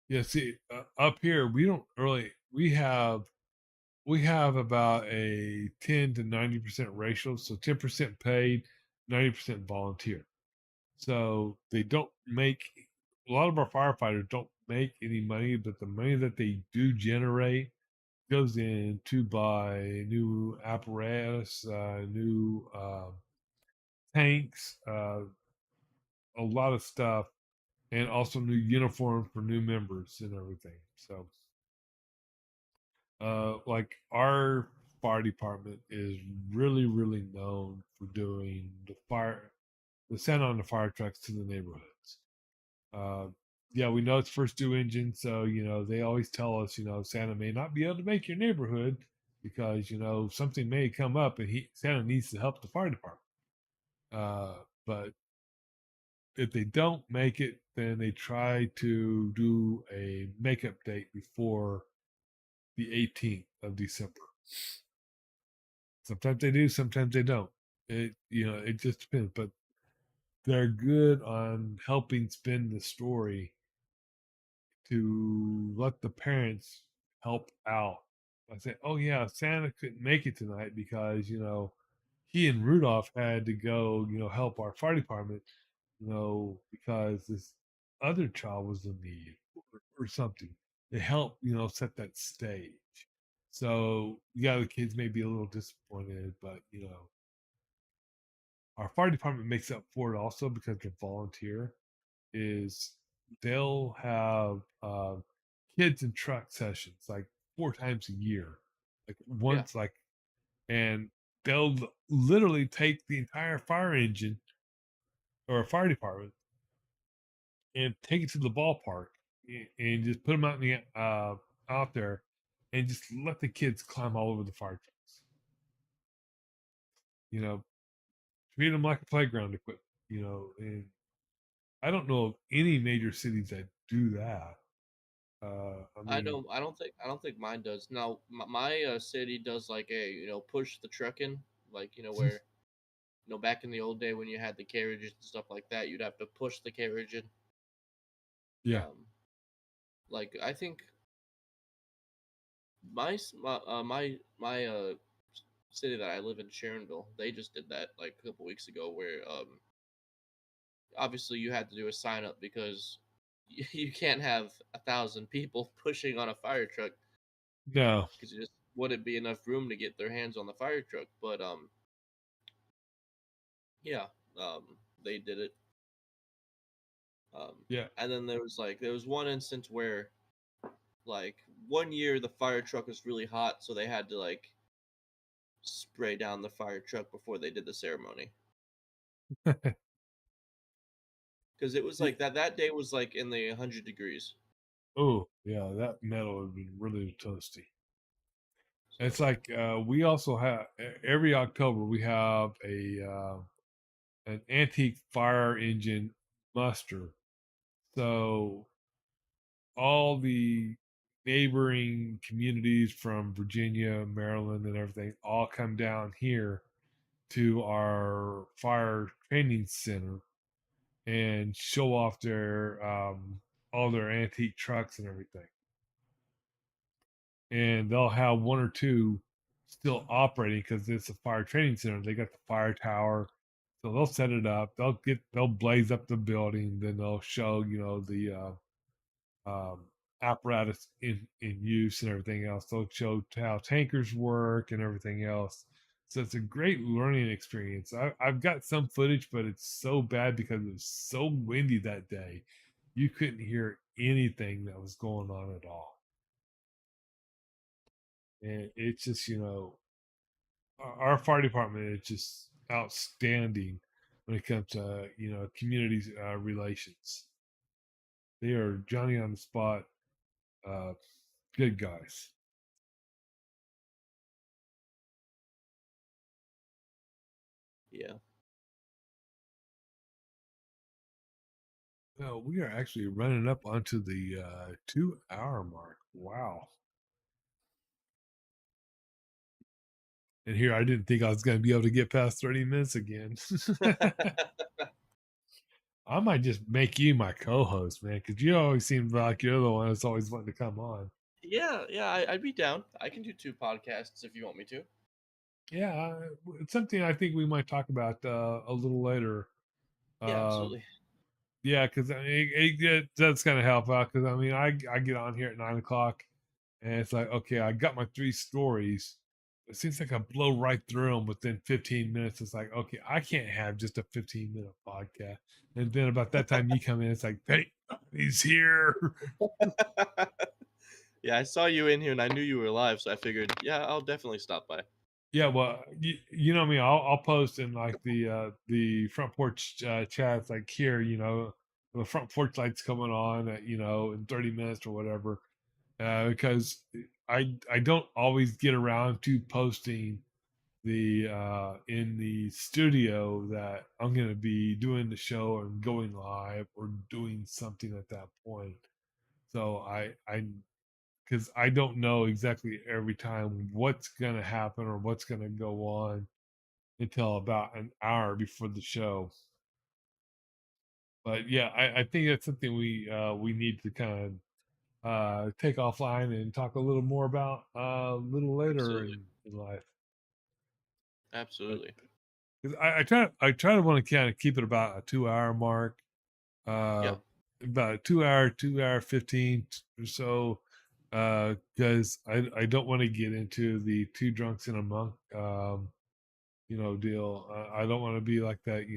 yeah. See, up here we don't really. We have about a 10 to 90% ratio, so 10% paid, 90% volunteer. So they don't make a lot of our firefighters don't make any money, but the money that they do generate goes in to buy new apparatus, new tanks, a lot of stuff, and also new uniforms for new members and everything. So, like our fire department is really, really known for doing the send on the fire trucks to the neighborhoods. Uh, yeah, we know it's first due engine, so they always tell us, Santa may not be able to make your neighborhood because something may come up and Santa needs to help the fire department. But if they don't make it, then they try to do a makeup date before the 18th of December. Sometimes they do, sometimes they don't. It just depends. But they're good on helping spin the story to let the parents help out. I say, oh yeah, Santa couldn't make it tonight because he and Rudolph had to go, help our fire department, because this other child was in need or something. To help, set that stage. So yeah, the kids may be a little disappointed, but our fire department makes up for it also because they're volunteer. Is they'll have kids and truck sessions like 4 times a year, like Yeah. once, and they'll literally take the entire fire engine or a fire department and take it to the ballpark and just put them out there and just let the kids climb all over the fire trucks. You know, treat them like a playground equipment. And I don't know of any major cities that do that. I mean, I don't think mine does. Now my city does like a push the truck in, like where back in the old day when you had the carriages and stuff like that, you'd have to push the carriage in. yeah, Like I think my city that I live in, Sharonville, they just did that like a couple weeks ago, where obviously you had to do a sign up because you can't have 1,000 people pushing on a fire truck no, because it just wouldn't be enough room to get their hands on the fire truck. But yeah, um, they did it. Um, yeah, and then there was one instance where like one year the fire truck was really hot, so they had to like spray down the fire truck before they did the ceremony because it was like that day was like in the 100 degrees. oh yeah, that metal would be really toasty. It's So like we also have every October we have an antique fire engine muster. So all the neighboring communities from Virginia, Maryland, and everything all come down here to our fire training center and show off their all their antique trucks and everything. And they'll have one or two still operating because it's a fire training center. They got the fire tower, so they'll set it up. They'll blaze up the building. Then they'll show the apparatus in use and everything else. They'll show how tankers work and everything else. So it's a great learning experience. I've got some footage, but it's so bad because it was so windy that day. You couldn't hear anything that was going on at all. And it's just, our fire department is just outstanding when it comes to, community relations. They are Johnny on the spot, uh, good guys. yeah, Well, we are actually running up onto the 2 hour mark. Wow. And here I didn't think I was going to be able to get past 30 minutes again. I might just make you my co host, man, because you always seem like you're the one that's always wanting to come on. yeah, I'd be down. I can do two podcasts if you want me to. Yeah, it's something I think we might talk about a little later. Yeah, Uh, absolutely. yeah, because that's going to help out. Because I mean, I get on here at 9 o'clock, and it's like, okay, I got my 3 stories. It seems like I blow right through them within 15 minutes. It's like, okay, I can't have just a 15-minute podcast. And then about that time you come in, it's like, hey, he's here. Yeah, I saw you in here and I knew you were live, so I figured, yeah, I'll definitely stop by. Yeah, well, you know me. I'll post in like the front porch chats like here. The front porch lights coming on at in 30 minutes or whatever. Because I don't always get around to posting the in the studio that I'm going to be doing the show and going live or doing something at that point. So I because I don't know exactly every time what's going to happen or what's going to go on until about an hour before the show. But yeah, I think that's something we need to kind of take offline and talk a little more about a little later Absolutely. in life. But Absolutely. 'cause I try to want to kind of keep it about a 2 hour mark, uh, Yeah. about a 2 hour 15 or so, because I don't want to get into the two drunks in a monk deal. I don't want to be like that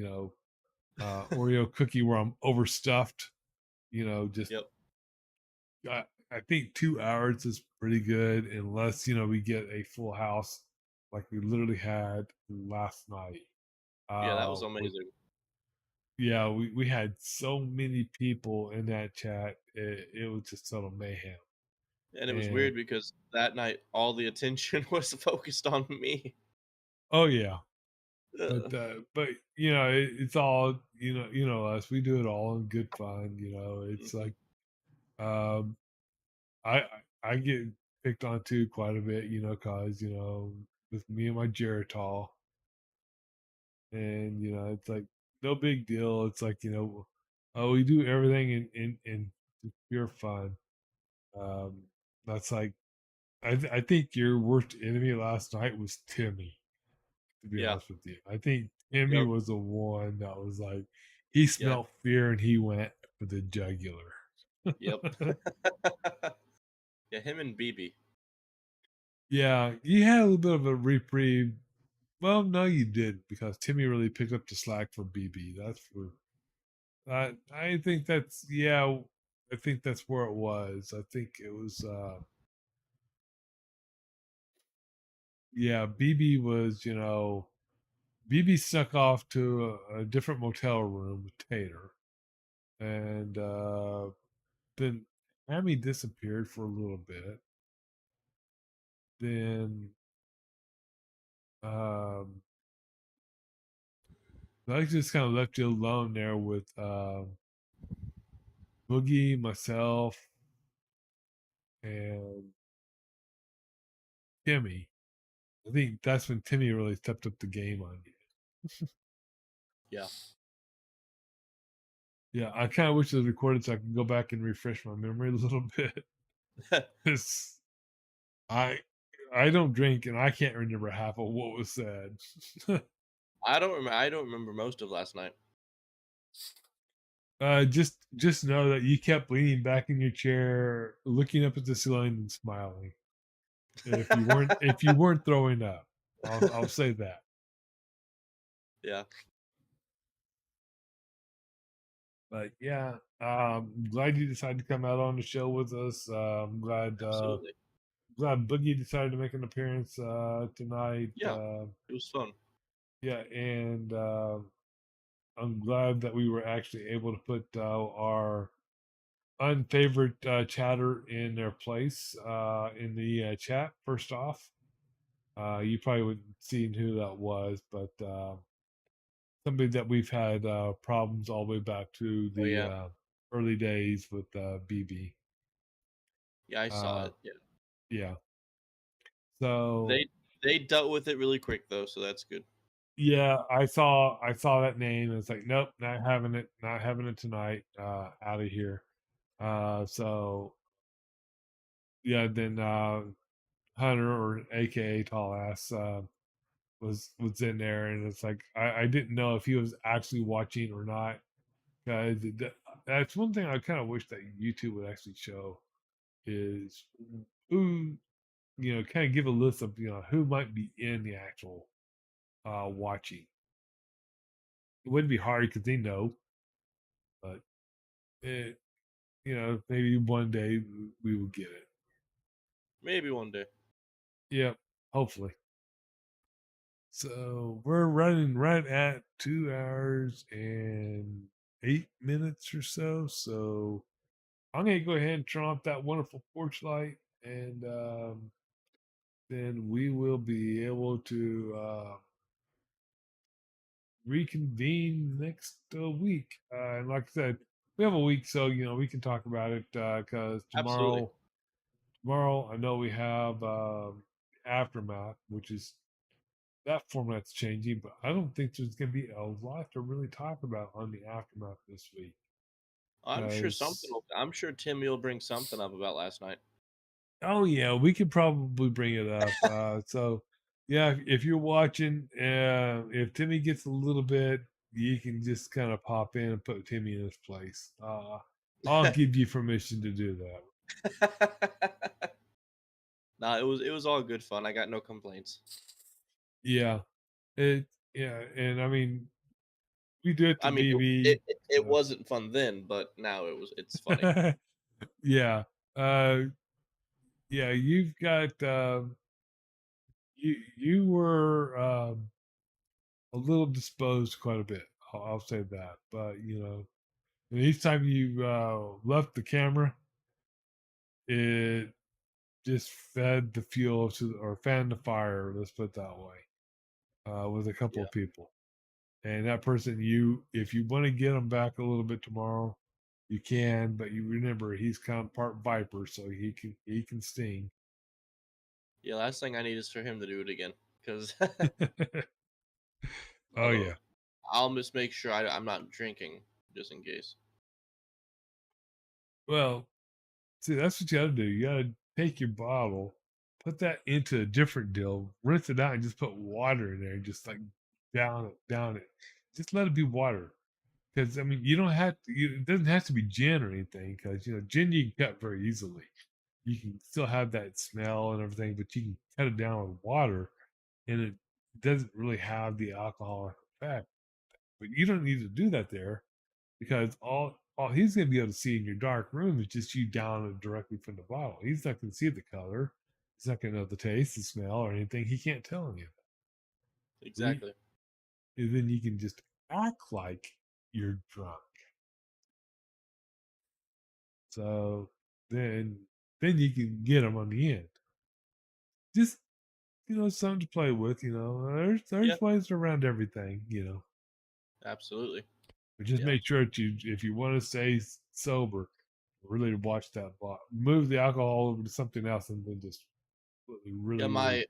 Oreo cookie where I'm overstuffed. Just Yep. I think 2 hours is pretty good unless we get a full house like we literally had last night. Yeah, that was With amazing. Yeah, we had so many people in that chat. It was just total mayhem. And it was And weird because that night all the attention was focused on me. oh yeah, Uh, but it's all us. We do it all in good fun. It's mhm. like um I get picked on too quite a bit, cause with me and my Geritol, and it's like no big deal. It's like oh, we do everything in pure fun. Um, that's like I think your worst enemy last night was Timmy. To be Yeah. honest with you, I think Timmy Yep. was the one that was like he Yeah. smelled fear and he went for the jugular. Yep. Yeah. Him and BB. Yeah, you had a little bit of a reprieve. Well, no, you did because Timmy really picked up the slack for BB. That's for I think that's yeah. I think that's where it was. I think it was yeah. BB was BB snuck off to a different motel room with Tater, and then Amy disappeared for a little bit. Then um, I just kind of left you alone there with Boogie, myself, and Timmy. I think that's when Timmy really stepped up the game on you. Yeah. Yeah, I kind of wish it was recorded so I can go back and refresh my memory a little bit. 'Cause I I don't drink and I can't remember half of what was said. I don't remember most of last night. Just know that you kept leaning back in your chair, looking up at the ceiling and smiling. If you weren't throwing up, I'll say that. Yeah. But yeah, glad you decided to come out on the show with us. Absolutely. Glad Boogie decided to make an appearance tonight. Yeah. It was fun. Yeah, and I'm glad that we were actually able to put our unfavorite chatter in their place in the chat. First off, you probably wouldn't seen who that was, but somebody that we've had problems all the way back to Oh the yeah. early days with BB. Yeah, I saw Uh, it. Yeah. yeah. So They dealt with it really quick though, so that's good. yeah, I saw that name and it's like, nope, not having it tonight. Out of here. So yeah, then Hunter or AKA Tall Ass was in there, and it's like I didn't know if he was actually watching or not. Guys, that's one thing I kind of wish that YouTube would actually show is who kind of give a list of who might be in the actual watching. It wouldn't be hard because they know, but it, maybe one day we will get it. Maybe one day. Yeah, hopefully. So we're running right at 2 hours and 8 minutes or so. So I'm gonna go ahead and turn off that wonderful porch light, and then we will be able to reconvene next week. And like I said, we have a week, so we can talk about it because Absolutely. tomorrow I know we have aftermath, which is that format's changing, but I don't think there's going to be a lot to really talk about on the aftermath this week. Because I'm sure Timmy will bring something up about last night. oh yeah, we could probably bring it up. So yeah, if you're watching, if Timmy gets a little bit, you can just kind of pop in and put Timmy in his place. I'll give you permission to do that. Nah, it was all good fun. I got no complaints. Yeah, it yeah, and I mean we do it to I mean, BB. it wasn't fun then, but now it's funny. Yeah, uh, yeah, you've got you were a little disposed quite a bit. I'll say that, but and each time you left the camera, it just fed the fuel to or fanned the fire. Let's put it that way. With a couple Yeah. of people, and that person, if you want to get them back a little bit tomorrow, You can, but you remember he's kind of part viper, so he can sting. Yeah, last thing I need is for him to do it again. Because Oh although yeah. I'll just make sure I'm not drinking just in case. Well, see, that's what you got to do. You got to take your bottle, put that into a different deal, rinse it out, and just put water in there, and just like down it. Just let it be water. Because I mean, you don't have to. It doesn't have to be gin or anything. Because gin you can cut very easily. You can still have that smell and everything, but you can cut it down with water, and it doesn't really have the alcoholic effect. But you don't need to do that there because all he's going to be able to see in your dark room is just you down it directly from the bottle. He's not going to see the color. He's not going to know the taste, the smell, or anything. He can't tell any of that. Exactly. And then you can just act like you're drunk. So then you can get them on the end. Just something to play with. Yeah, There's ways around everything. absolutely. But just Yeah. make sure that if you want to stay sober, really watch that bottle. Move the alcohol over to something else, and then just Yeah, really my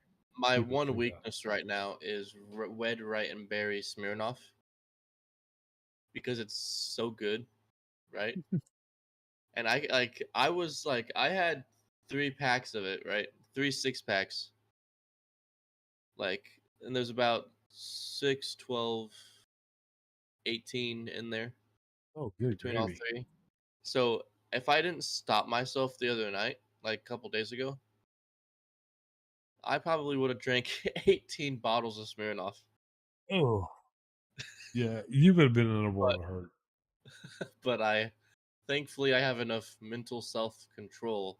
keep it one cleaned up. weakness right now is red, right, and berry Smirnoff because it's so good, right? And I had 3 packs of it, right? 3 6 packs, like, and there's about 6, 12, 18 in there Oh, good between all gravy. three. So if I didn't stop myself the other night, like a couple days ago, I probably would have drank 18 bottles of Smirnoff. Oh, yeah, you would have been in a But world of hurt. but thankfully I have enough mental self control,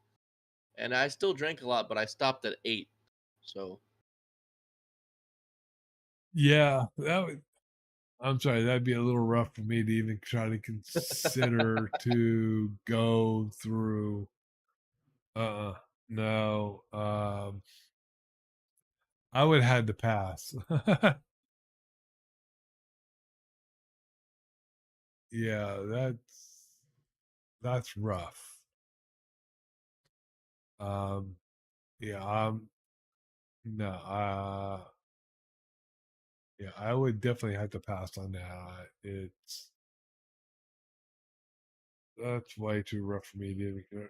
and I still drank a lot, but I stopped at 8. So Yeah, I'm sorry, that'd be a little rough for me to even try to consider to go through. Uh, no. I would have had to pass. Yeah, that's rough. Um, yeah, no, yeah, I would definitely have to pass on that. That's way too rough for me to even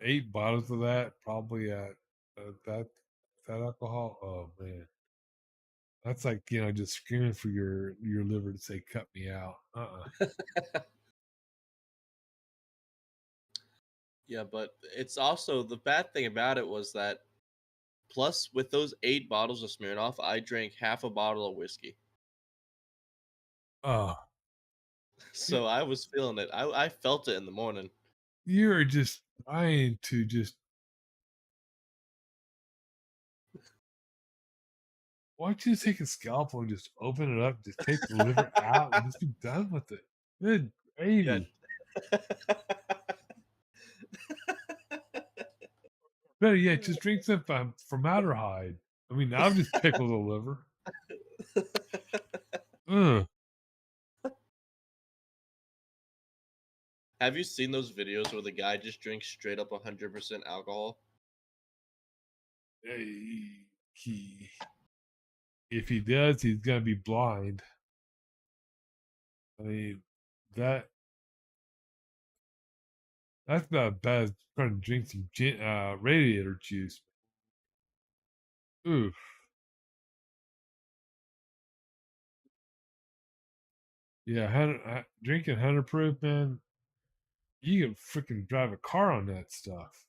8 bottles of that, probably at that alcohol. Oh man, that's like just screaming for your liver to say, "Cut me out." yeah, but it's also the bad thing about it was that plus with those 8 bottles of Smirnoff, I drank half a bottle of whiskey. Oh, So I was feeling it. I felt it in the morning. you're just trying to just. Why don't you just take a scalpel and just open it up, just take the liver out, and just be done with it? Good Yeah. gravy. Better yet, just drink some formaldehyde. I mean, I'll just pickle the liver. Ugh. Have you seen those videos where the guy just drinks straight up 100% alcohol? He, if he does, he's gonna be blind. I mean, that that's about as bad as trying to drink some radiator juice. Oof. Yeah, drinking 100 proof, man. You can freaking drive a car on that stuff.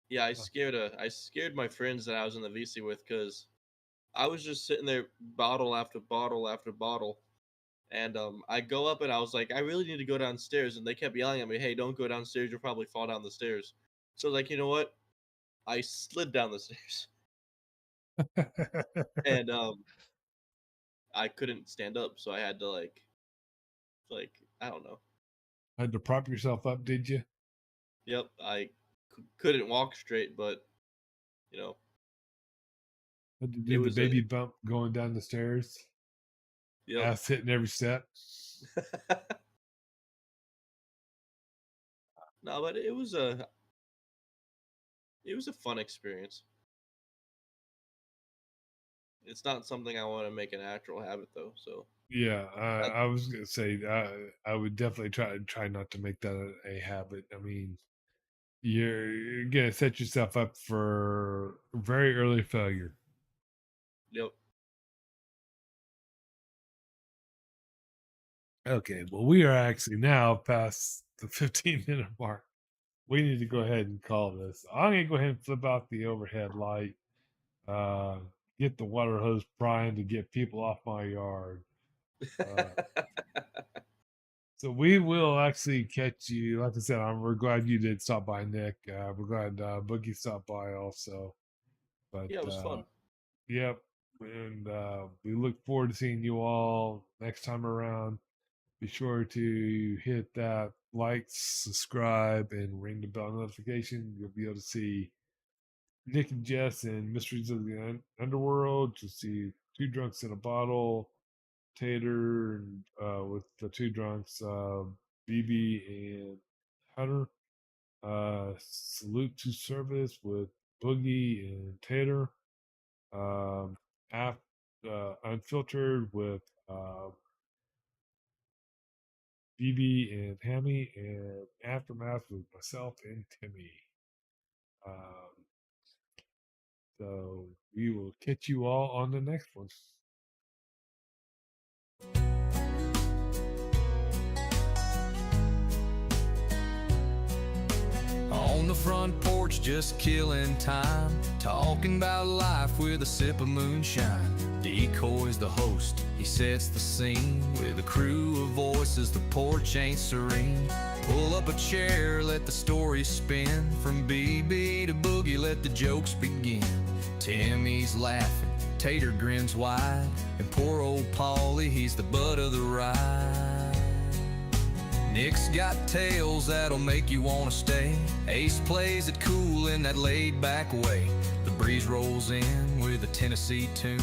Yeah, I scared my friends that I was in the VC with because I was just sitting there bottle after bottle after bottle. And I go up and I was like, I really need to go downstairs. And they kept yelling at me, hey, don't go downstairs. You'll probably fall down the stairs. So I was like, you know what? I slid down the stairs. And I couldn't stand up. So I had to like, I don't know. Had to prop yourself up, did you? Yep. I couldn't walk straight, but, you know, Had to it do the was a, baby bump going down the stairs. Yep. ass hitting every step. No, but it was a fun experience. It's not something I want to make a natural habit though. So Yeah, that, I was gonna say I would definitely try not to make that a habit. I mean, you're gonna set yourself up for very early failure. yep. Okay, well, we are actually now past the 15-minute mark. We need to go ahead and call this. I'm gonna go ahead and flip out the overhead light. Uh, get the water hose primed to get people off my yard. Uh, so we will actually catch you. Like I said, we're glad you did stop by, Nick. We're glad Boogie stopped by also. But Yeah, it was fun. yep, and we look forward to seeing you all next time around. Be sure to hit that like, subscribe, and ring the bell notification. You'll be able to see Nick and Jess in Mysteries of the Underworld. You'll see Two Drunks in a Bottle, Tater with the Two Drunks, BB and Hunter. Salute to Service with Boogie and Tater. Um, Unfiltered with BB and Hammy, and Aftermath with myself and Timmy. Um, so we will catch you all on the next one. On the front porch, just killing time, talking about life with a sip of moonshine. Decoy's the host, he sets the scene with a crew of voices. The porch ain't serene. Pull up a chair, let the story spin. From BB to Boogie, let the jokes begin. Timmy's laughing, Tater grins wide, and poor old Paulie, he's the butt of the ride. Nick's got tales that'll make you wanna stay. Ace plays it cool in that laid-back way. The breeze rolls in with a Tennessee tune.